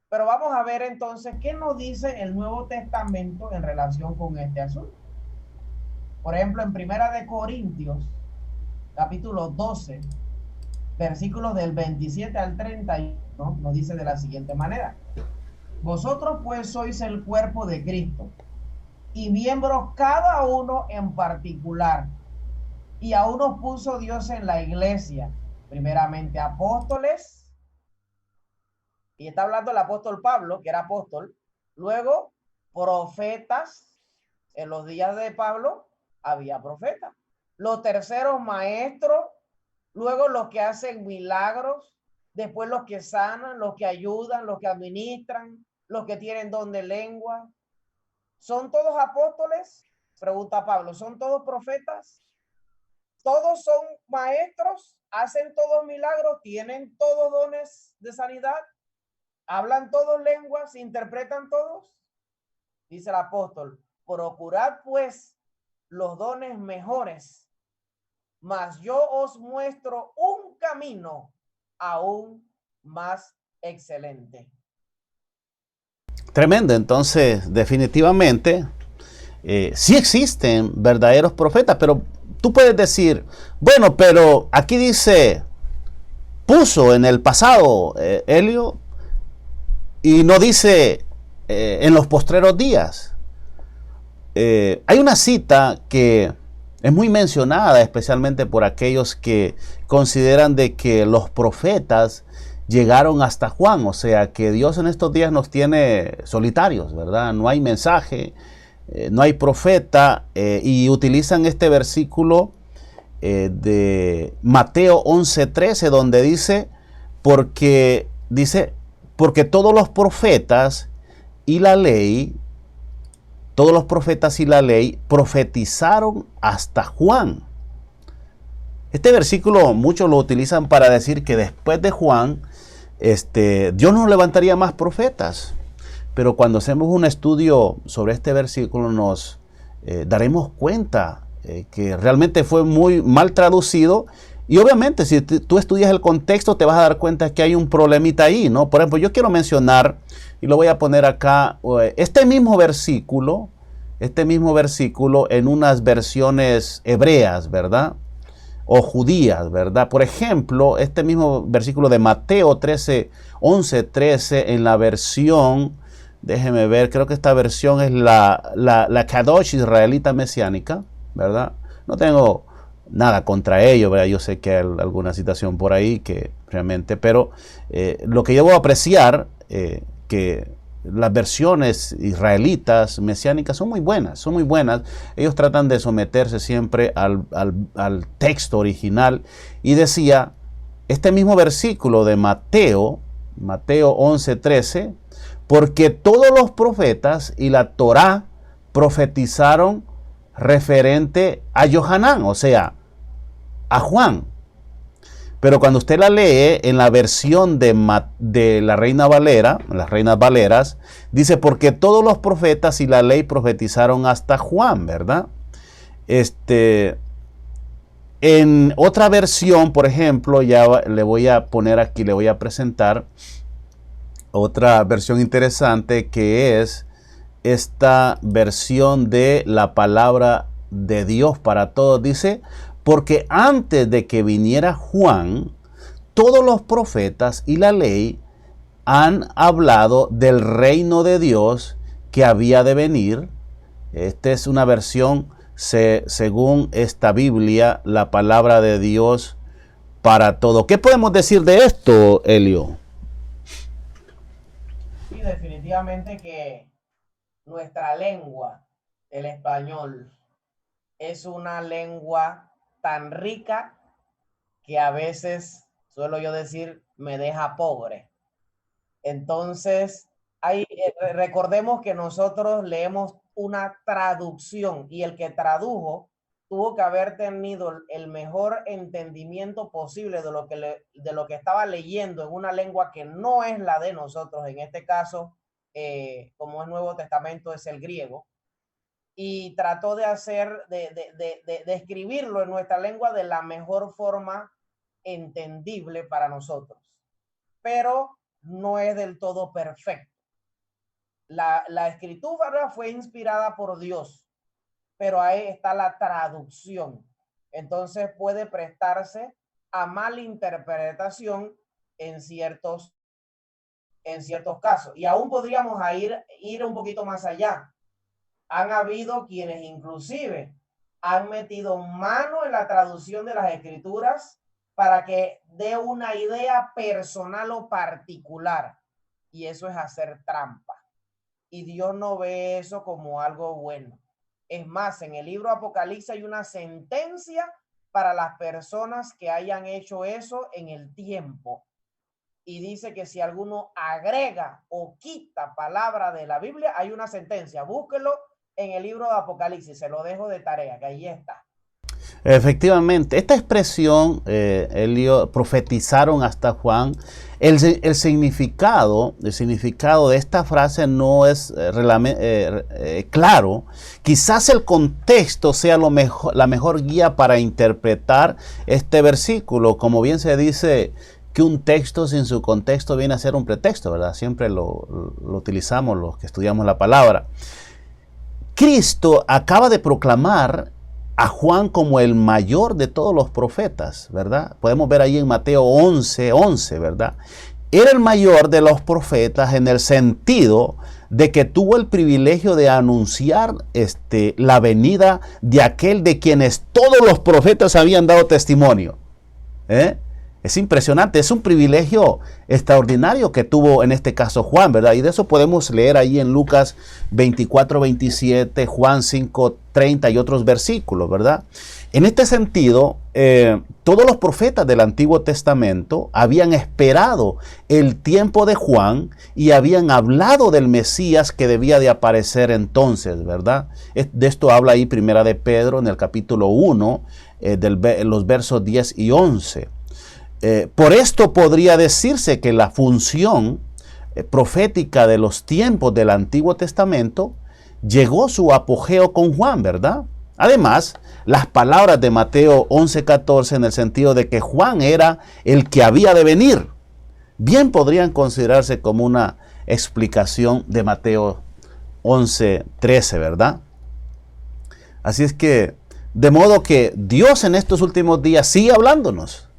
Pero vamos a ver entonces qué nos dice el Nuevo Testamento en relación con este asunto. Por ejemplo, en Primera de Corintios, capítulo 12, versículos del 27 al 31, nos dice de la siguiente manera. Vosotros pues sois el cuerpo de Cristo y miembros cada uno en particular. Y a unos puso Dios en la iglesia, primeramente apóstoles, y está hablando el apóstol Pablo, que era apóstol, luego profetas. En los días de Pablo había profetas. Los terceros maestros, luego los que hacen milagros, después los que sanan, los que ayudan, los que administran, los que tienen don de lengua. ¿Son todos apóstoles? Pregunta Pablo. ¿Son todos profetas? ¿Todos son maestros? ¿Hacen todos milagros? ¿Tienen todos dones de sanidad? ¿Hablan todos lenguas? ¿Interpretan todos? Dice el apóstol, procurad pues los dones mejores, mas yo os muestro un camino aún más excelente. Tremendo. Entonces, definitivamente, sí existen verdaderos profetas, pero tú puedes decir, bueno, pero aquí dice, puso en el pasado, Helio, y no dice en los postreros días. Hay una cita que es muy mencionada, especialmente por aquellos que consideran de que los profetas llegaron hasta Juan, o sea que Dios en estos días nos tiene solitarios, ¿verdad? No hay mensaje, no hay profeta, y utilizan este versículo de Mateo 11:13, donde dice, porque todos los profetas y la ley, profetizaron hasta Juan. Este versículo muchos lo utilizan para decir que después de Juan, Dios no levantaría más profetas. Pero cuando hacemos un estudio sobre este versículo nos daremos cuenta que realmente fue muy mal traducido. Y obviamente si tú estudias el contexto te vas a dar cuenta que hay un problemita ahí, ¿no? Por ejemplo, yo quiero mencionar, y lo voy a poner acá, este mismo versículo en unas versiones hebreas, ¿verdad? O judías, ¿verdad? Por ejemplo, este mismo versículo de Mateo 11:13 en la versión, déjeme ver, creo que esta versión es la Kadosh israelita mesiánica, ¿verdad? No tengo nada contra ello, ¿verdad? Yo sé que hay alguna citación por ahí que realmente, pero lo que yo voy a apreciar, que las versiones israelitas, mesiánicas, son muy buenas, son muy buenas. Ellos tratan de someterse siempre al texto original. Y decía, este mismo versículo de Mateo 11:13, porque todos los profetas y la Torá profetizaron referente a Yohanan, o sea, a Juan. Pero cuando usted la lee en la versión de la Reina Valera, las Reinas Valeras, dice, porque todos los profetas y la ley profetizaron hasta Juan, ¿verdad? En otra versión, por ejemplo, ya le voy a poner aquí, le voy a presentar otra versión interesante, que es esta versión de la palabra de Dios para todos. Dice, porque antes de que viniera Juan, todos los profetas y la ley han hablado del reino de Dios que había de venir. Esta es una versión, según esta Biblia, la palabra de Dios para todo. ¿Qué podemos decir de esto, Elio? Sí, definitivamente que nuestra lengua, el español, es una lengua tan rica que a veces, suelo yo decir, me deja pobre. Entonces, recordemos que nosotros leemos una traducción y el que tradujo tuvo que haber tenido el mejor entendimiento posible de lo que estaba leyendo en una lengua que no es la de nosotros. En este caso, como es Nuevo Testamento, es el griego. Y trató de escribirlo en nuestra lengua de la mejor forma entendible para nosotros. Pero no es del todo perfecto. La escritura fue inspirada por Dios, pero ahí está la traducción. Entonces puede prestarse a malinterpretación en ciertos casos. Y aún podríamos ir un poquito más allá. Han habido quienes inclusive han metido mano en la traducción de las escrituras para que dé una idea personal o particular. Y eso es hacer trampa. Y Dios no ve eso como algo bueno. Es más, en el libro Apocalipsis hay una sentencia para las personas que hayan hecho eso en el tiempo. Y dice que si alguno agrega o quita palabra de la Biblia, hay una sentencia. Búsquelo en el libro de Apocalipsis, se lo dejo de tarea, que ahí está. Efectivamente, esta expresión, Elio, profetizaron hasta Juan, el significado de esta frase no es claro. Quizás el contexto sea la mejor guía para interpretar este versículo. Como bien se dice, que un texto sin su contexto viene a ser un pretexto, ¿verdad? Siempre lo utilizamos los que estudiamos la palabra. Cristo acaba de proclamar a Juan como el mayor de todos los profetas, ¿verdad? Podemos ver ahí en Mateo 11:11, ¿verdad? Era el mayor de los profetas en el sentido de que tuvo el privilegio de anunciar la venida de aquel de quienes todos los profetas habían dado testimonio. Es impresionante, es un privilegio extraordinario que tuvo en este caso Juan, ¿verdad? Y de eso podemos leer ahí en Lucas 24:27, Juan 5:30 y otros versículos, ¿verdad? En este sentido, todos los profetas del Antiguo Testamento habían esperado el tiempo de Juan y habían hablado del Mesías que debía de aparecer entonces, ¿verdad? De esto habla ahí Primera de Pedro en el capítulo 1, los versos 10 y 11. Por esto podría decirse que la función profética de los tiempos del Antiguo Testamento llegó a su apogeo con Juan, ¿verdad? Además, las palabras de Mateo 11:14 en el sentido de que Juan era el que había de venir, bien podrían considerarse como una explicación de Mateo 11:13, ¿verdad? Así es que, de modo que Dios en estos últimos días sigue hablándonos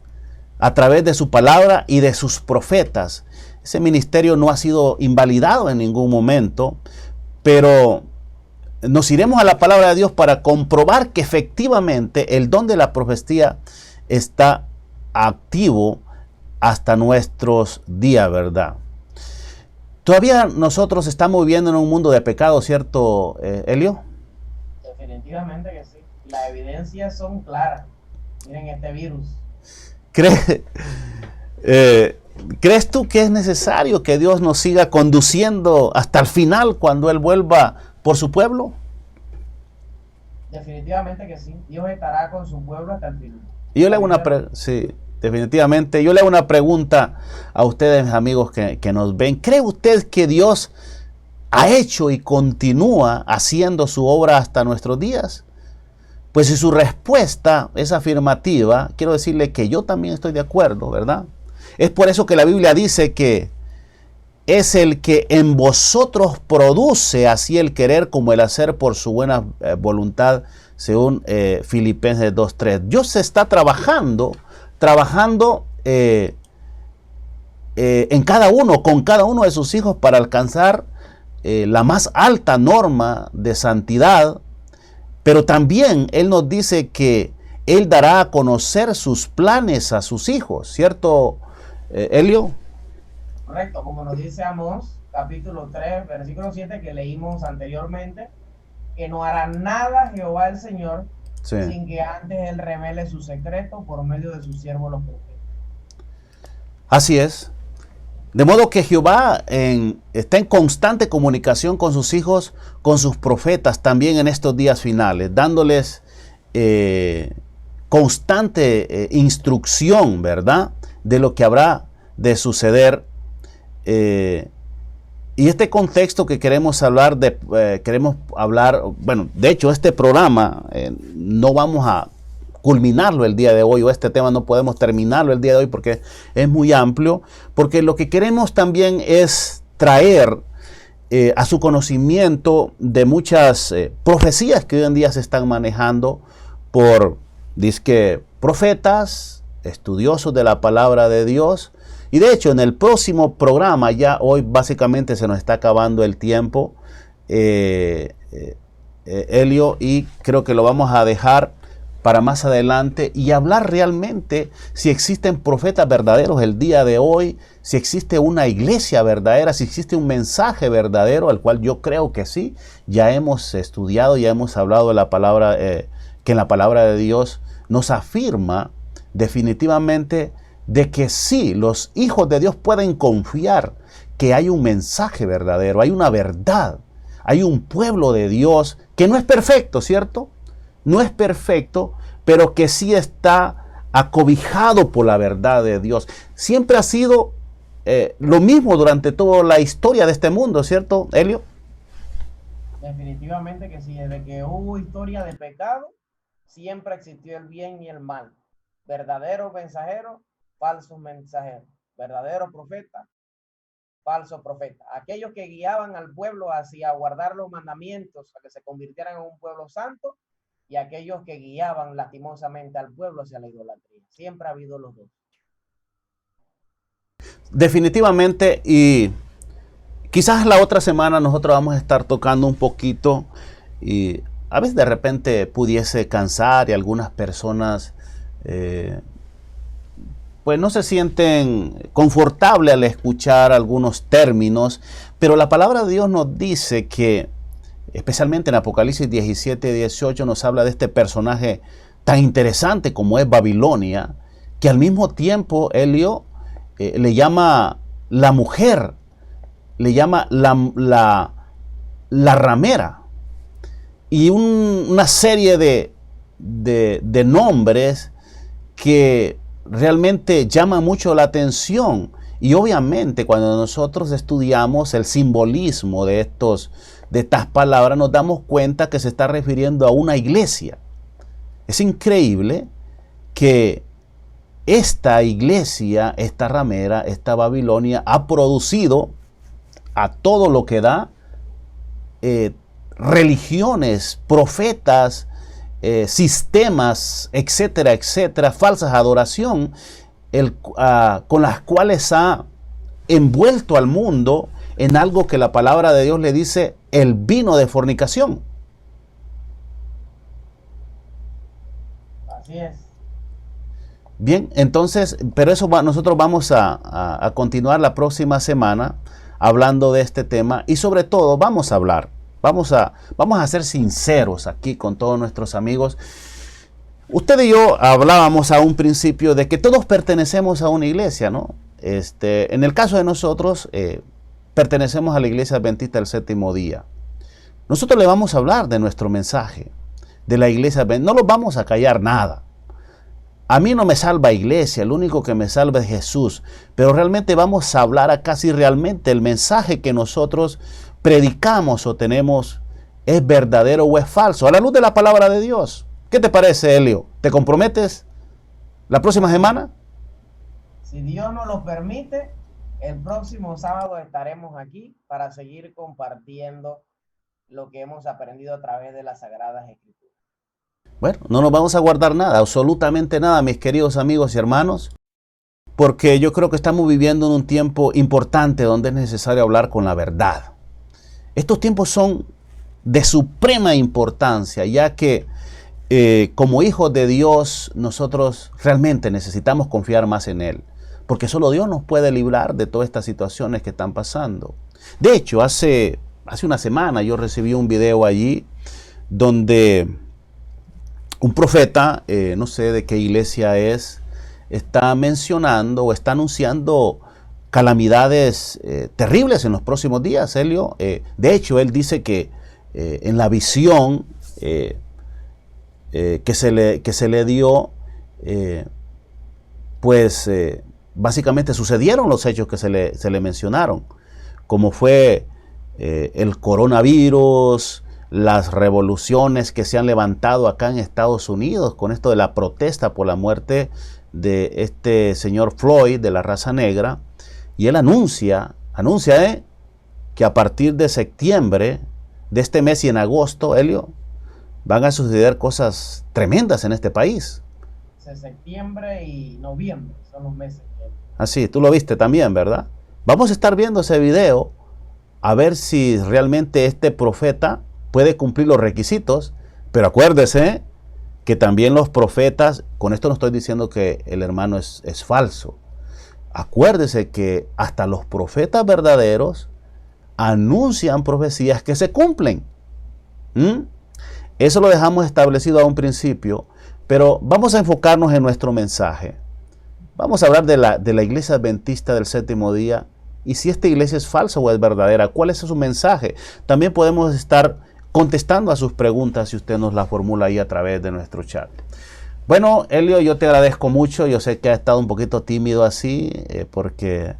a través de su palabra y de sus profetas. Ese ministerio no ha sido invalidado en ningún momento, pero nos iremos a la palabra de Dios para comprobar que efectivamente el don de la profecía está activo hasta nuestros días, ¿verdad? Todavía nosotros estamos viviendo en un mundo de pecado, ¿cierto, Elio? Definitivamente que sí. Las evidencias son claras. Miren este virus. ¿Crees tú que es necesario que Dios nos siga conduciendo hasta el final cuando Él vuelva por su pueblo? Definitivamente que sí. Dios estará con su pueblo hasta el final. Y yo le hago sí, definitivamente. Yo le hago una pregunta a ustedes, mis amigos que nos ven. ¿Cree usted que Dios ha hecho y continúa haciendo su obra hasta nuestros días? Pues si su respuesta es afirmativa, quiero decirle que yo también estoy de acuerdo, ¿verdad? Es por eso que la Biblia dice que es el que en vosotros produce así el querer como el hacer por su buena voluntad, según Filipenses 2:3. Dios está trabajando en cada uno, con cada uno de sus hijos para alcanzar la más alta norma de santidad, pero también Él nos dice que Él dará a conocer sus planes a sus hijos, ¿cierto, Elio? Correcto, como nos dice Amós, capítulo 3, versículo 7, que leímos anteriormente, que no hará nada Jehová el Señor sin que antes Él revele su secreto por medio de sus siervos los profetas. Así es. De modo que Jehová está en constante comunicación con sus hijos, con sus profetas, también en estos días finales, dándoles constante instrucción, ¿verdad?, de lo que habrá de suceder. Y este contexto que queremos hablar, bueno, de hecho este programa no vamos a culminarlo el día de hoy, o este tema no podemos terminarlo el día de hoy porque es muy amplio, porque lo que queremos también es traer a su conocimiento de muchas profecías que hoy en día se están manejando por, dizque, profetas, estudiosos de la palabra de Dios. Y de hecho, en el próximo programa, ya hoy básicamente se nos está acabando el tiempo, Elio, y creo que lo vamos a dejar para más adelante y hablar realmente si existen profetas verdaderos el día de hoy, si existe una iglesia verdadera, si existe un mensaje verdadero, al cual yo creo que sí. Ya hemos estudiado, ya hemos hablado de la palabra, que en la palabra de Dios nos afirma definitivamente de que sí, los hijos de Dios pueden confiar que hay un mensaje verdadero, hay una verdad, hay un pueblo de Dios que no es perfecto, ¿cierto? No es perfecto, pero que sí está acobijado por la verdad de Dios. Siempre ha sido lo mismo durante toda la historia de este mundo, ¿cierto, Elio? Definitivamente que sí, desde que hubo historia de pecado, siempre existió el bien y el mal. Verdadero mensajero, falso mensajero. Verdadero profeta, falso profeta. Aquellos que guiaban al pueblo hacia guardar los mandamientos, a que se convirtieran en un pueblo santo, y aquellos que guiaban lastimosamente al pueblo hacia la idolatría. Siempre ha habido los dos. Definitivamente, y quizás la otra semana nosotros vamos a estar tocando un poquito, y a veces de repente pudiese cansar y algunas personas pues no se sienten confortables al escuchar algunos términos, pero la palabra de Dios nos dice que, especialmente en Apocalipsis 17, 18, nos habla de este personaje tan interesante como es Babilonia, que al mismo tiempo Elio le llama la mujer, le llama la ramera, y una serie de nombres que realmente llama mucho la atención. Y obviamente cuando nosotros estudiamos el simbolismo de estas palabras, nos damos cuenta que se está refiriendo a una iglesia. Es increíble que esta iglesia, esta ramera, esta Babilonia, ha producido a todo lo que da religiones, profetas, sistemas, etcétera, etcétera, falsas adoración, con las cuales ha envuelto al mundo en algo que la palabra de Dios le dice el vino de fornicación. Así es. Bien, entonces, pero eso nosotros vamos a continuar la próxima semana hablando de este tema y sobre todo vamos a hablar, vamos a ser sinceros aquí con todos nuestros amigos. Usted y yo hablábamos a un principio de que todos pertenecemos a una iglesia, ¿no? En el caso de nosotros, pertenecemos a la Iglesia Adventista del Séptimo Día. Nosotros le vamos a hablar de nuestro mensaje, de la Iglesia Adventista. No los vamos a callar nada. A mí no me salva iglesia, el único que me salva es Jesús. Pero realmente vamos a hablar acá si realmente el mensaje que nosotros predicamos o tenemos es verdadero o es falso, a la luz de la palabra de Dios. ¿Qué te parece, Elio? ¿Te comprometes la próxima semana? Si Dios nos lo permite, el próximo sábado estaremos aquí para seguir compartiendo lo que hemos aprendido a través de las Sagradas Escrituras. Bueno, no nos vamos a guardar nada, absolutamente nada, mis queridos amigos y hermanos, porque yo creo que estamos viviendo en un tiempo importante donde es necesario hablar con la verdad. Estos tiempos son de suprema importancia, ya que como hijos de Dios nosotros realmente necesitamos confiar más en Él, porque solo Dios nos puede librar de todas estas situaciones que están pasando. De hecho, hace una semana yo recibí un video allí donde un profeta, no sé de qué iglesia es, está mencionando o está anunciando calamidades terribles en los próximos días, Helio. De hecho, él dice que en la visión que se le dio, pues básicamente sucedieron los hechos que se le mencionaron, como fue el coronavirus, las revoluciones que se han levantado acá en Estados Unidos con esto de la protesta por la muerte de este señor Floyd de la raza negra. Y él anuncia que a partir de septiembre de este mes y en agosto, Helio, van a suceder cosas tremendas en este país. Septiembre y noviembre son los meses. Así, tú lo viste también, ¿verdad? Vamos a estar viendo ese video a ver si realmente este profeta puede cumplir los requisitos, pero acuérdese que también los profetas, con esto no estoy diciendo que el hermano es falso, acuérdese que hasta los profetas verdaderos anuncian profecías que se cumplen. Eso lo dejamos establecido a un principio, pero vamos a enfocarnos en nuestro mensaje. Vamos a hablar de la Iglesia Adventista del Séptimo Día y si esta iglesia es falsa o es verdadera, cuál es su mensaje. También podemos estar contestando a sus preguntas si usted nos las formula ahí a través de nuestro chat. Bueno, Helio, yo te agradezco mucho. Yo sé que ha estado un poquito tímido así porque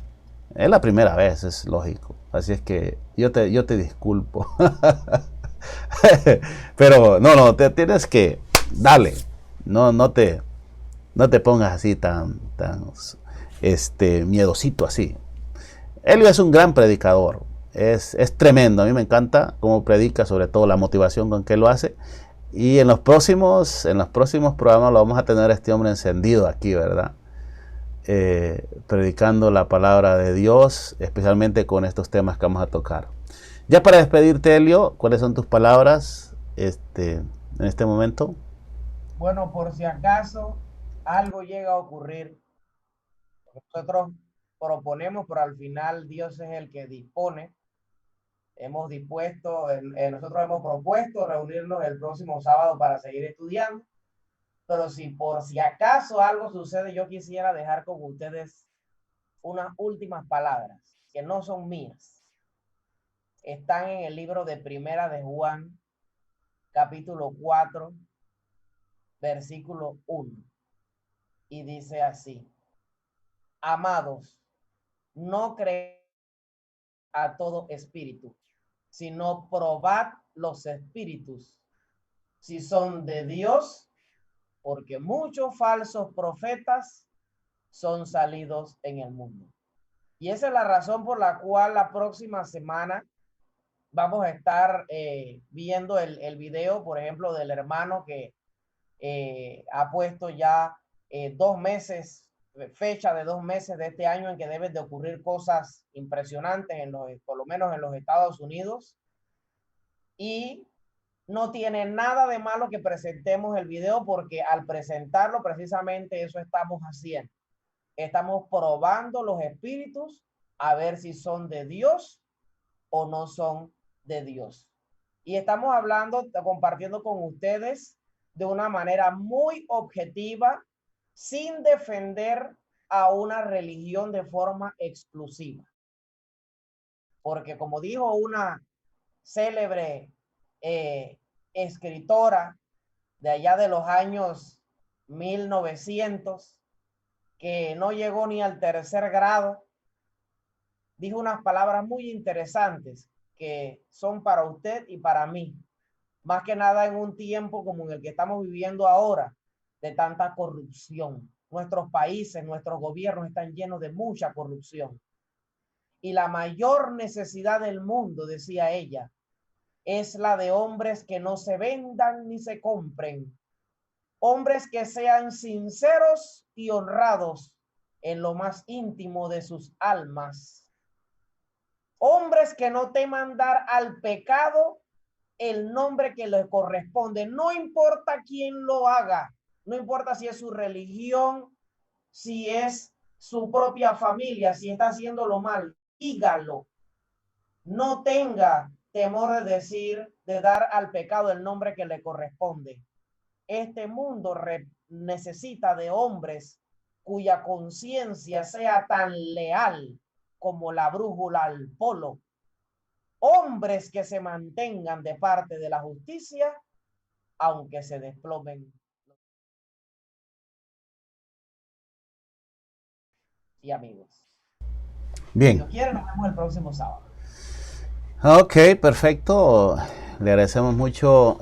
es la primera vez, es lógico. Así es que yo te disculpo. Pero no, te tienes que darle. No te pongas así tan miedosito así. Helio es un gran predicador. Es tremendo, a mí me encanta cómo predica, sobre todo la motivación con que lo hace. Y en los próximos programas lo vamos a tener a este hombre encendido aquí, ¿verdad? Predicando la palabra de Dios, especialmente con estos temas que vamos a tocar. Ya para despedirte, Helio, ¿cuáles son tus palabras en este momento? Bueno, por si acaso algo llega a ocurrir, nosotros proponemos, pero al final Dios es el que dispone. Nosotros hemos propuesto reunirnos el próximo sábado para seguir estudiando, pero si por si acaso algo sucede, yo quisiera dejar con ustedes unas últimas palabras que no son mías. Están en el libro de Primera de Juan, capítulo 4, versículo 1, y dice así: amados, no creáis a todo espíritu, sino probad los espíritus si son de Dios, porque muchos falsos profetas son salidos en el mundo. Y esa es la razón por la cual la próxima semana vamos a estar viendo el video, por ejemplo, del hermano que ha puesto ya 2 meses, fecha de 2 meses de este año en que deben de ocurrir cosas impresionantes por lo menos en los Estados Unidos. Y no tiene nada de malo que presentemos el video, porque al presentarlo precisamente eso estamos haciendo. Estamos probando los espíritus a ver si son de Dios o no son de Dios. Y estamos hablando, compartiendo con ustedes de una manera muy objetiva, sin defender a una religión de forma exclusiva. Porque como dijo una célebre escritora de allá de los años 1900, que no llegó ni al tercer grado, dijo unas palabras muy interesantes que son para usted y para mí, más que nada en un tiempo como en el que estamos viviendo ahora, de tanta corrupción. Nuestros países, nuestros gobiernos están llenos de mucha corrupción. Y la mayor necesidad del mundo, decía ella, es la de hombres que no se vendan ni se compren. Hombres que sean sinceros y honrados en lo más íntimo de sus almas. Hombres que no teman dar al pecado el nombre que le corresponde. No importa quién lo haga, no importa si es su religión, si es su propia familia, si está haciéndolo mal, dígalo. No tenga temor de decir, de dar al pecado el nombre que le corresponde. Este mundo necesita de hombres cuya conciencia sea tan leal como la brújula al polo. Hombres que se mantengan de parte de la justicia, aunque se desplomen. Y amigos, Bien. si Dios quiere, nos vemos el próximo sábado. Ok, perfecto. Le agradecemos mucho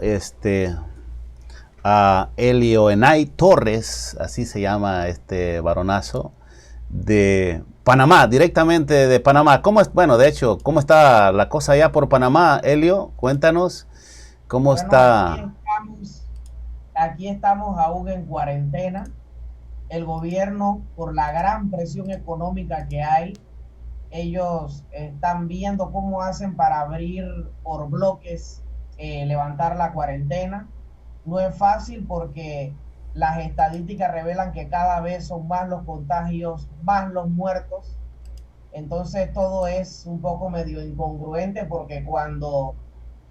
a Elio Enay Torres, así se llama este varonazo, de Panamá, directamente de Panamá. ¿Cómo es? Bueno, de hecho, ¿cómo está la cosa allá por Panamá, Elio? Cuéntanos, ¿cómo Bueno, está? aquí estamos aún en cuarentena. El gobierno, por la gran presión económica que hay, ellos están viendo cómo hacen para abrir por bloques, levantar la cuarentena. No es fácil porque las estadísticas revelan que cada vez son más los contagios, más los muertos. Entonces todo es un poco medio incongruente porque cuando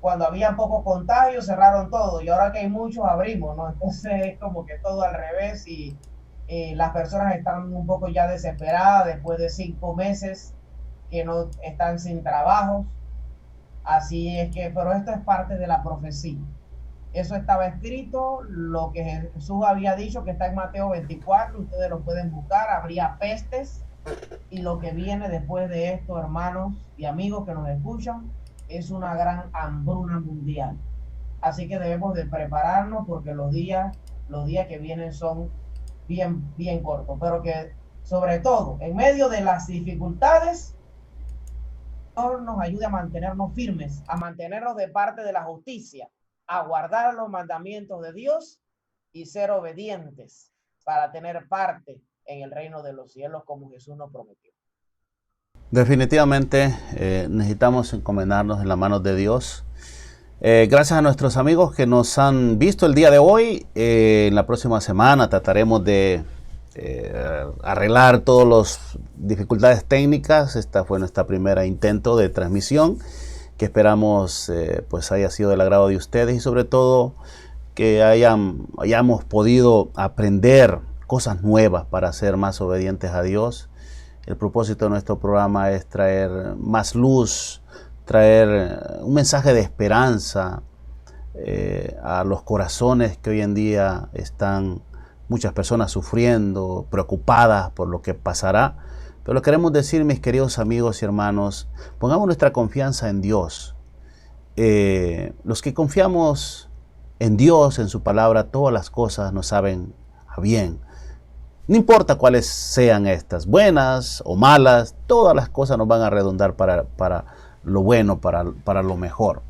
había pocos contagios cerraron todo y ahora que hay muchos abrimos, ¿no? Entonces es como que todo al revés y las personas están un poco ya desesperadas después de 5 meses que no están sin trabajos. Así es que, pero esto es parte de la profecía. Eso estaba escrito, lo que Jesús había dicho, que está en Mateo 24, ustedes lo pueden buscar, habría pestes, y lo que viene después de esto, hermanos y amigos que nos escuchan, es una gran hambruna mundial. Así que debemos de prepararnos porque los días que vienen son bien cortos, pero que sobre todo en medio de las dificultades nos ayude a mantenernos firmes, a mantenernos de parte de la justicia, a guardar los mandamientos de Dios y ser obedientes para tener parte en el reino de los cielos como Jesús nos prometió. Definitivamente necesitamos encomendarnos en las manos de Dios. Gracias a nuestros amigos que nos han visto el día de hoy. En la próxima semana trataremos de arreglar todas las dificultades técnicas. Esta fue nuestra primera intento de transmisión, que esperamos pues haya sido del agrado de ustedes y sobre todo que hayamos podido aprender cosas nuevas para ser más obedientes a Dios. El propósito de nuestro programa es traer más luz, traer un mensaje de esperanza a los corazones que hoy en día están muchas personas sufriendo, preocupadas por lo que pasará. Pero queremos decir, mis queridos amigos y hermanos, pongamos nuestra confianza en Dios. Los que confiamos en Dios, en su palabra, todas las cosas nos saben a bien. No importa cuáles sean estas, buenas o malas, todas las cosas nos van a redundar para lo bueno, para lo mejor.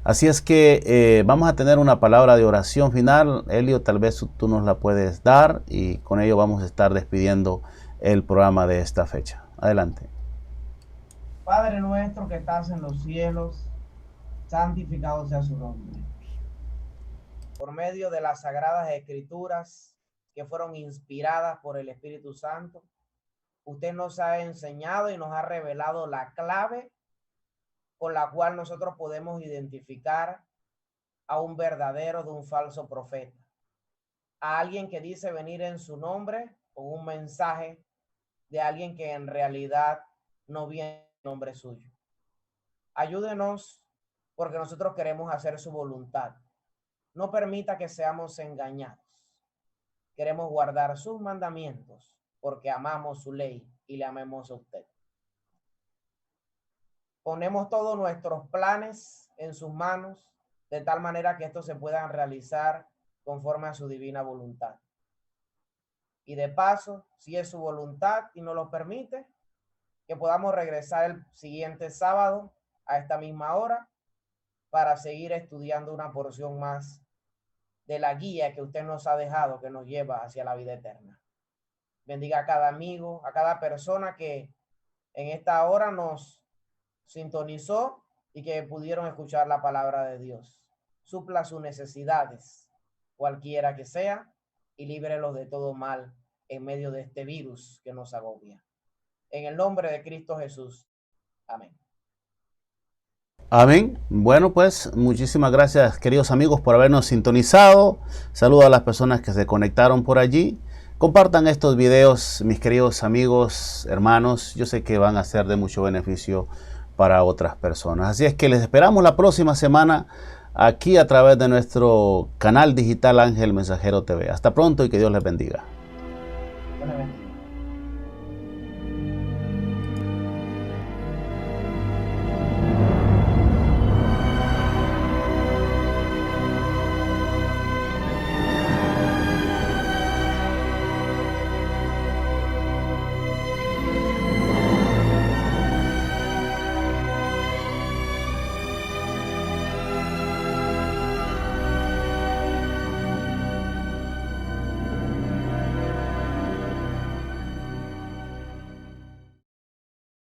Así es que vamos a tener una palabra de oración final. Elio, tal vez tú nos la puedes dar y con ello vamos a estar despidiendo el programa de esta fecha. Adelante. Padre nuestro que estás en los cielos, santificado sea su nombre. Por medio de las sagradas escrituras que fueron inspiradas por el Espíritu Santo, Usted nos ha enseñado y nos ha revelado la clave con la cual nosotros podemos identificar a un verdadero de un falso profeta, a alguien que dice venir en su nombre con un mensaje de alguien que en realidad no viene en nombre suyo. Ayúdenos porque nosotros queremos hacer su voluntad. No permita que seamos engañados. Queremos guardar sus mandamientos porque amamos su ley y le amemos a usted. Ponemos todos nuestros planes en sus manos de tal manera que estos se puedan realizar conforme a su divina voluntad. Y de paso, si es su voluntad y nos lo permite, que podamos regresar el siguiente sábado a esta misma hora para seguir estudiando una porción más de la guía que usted nos ha dejado, que nos lleva hacia la vida eterna. Bendiga a cada amigo, a cada persona que en esta hora nos sintonizó y que pudieron escuchar la palabra de Dios. Supla sus necesidades, cualquiera que sea, y líbrelos de todo mal en medio de este virus que nos agobia. En el nombre de Cristo Jesús. Amén. Amén. Bueno, pues muchísimas gracias, queridos amigos, por habernos sintonizado. Saludo a las personas que se conectaron por allí. Compartan estos videos, mis queridos amigos, hermanos. Yo sé que van a ser de mucho beneficio para otras personas. Así es que les esperamos la próxima semana aquí a través de nuestro canal digital Ángel Mensajero TV. Hasta pronto y que Dios les bendiga. Buenas bendiciones.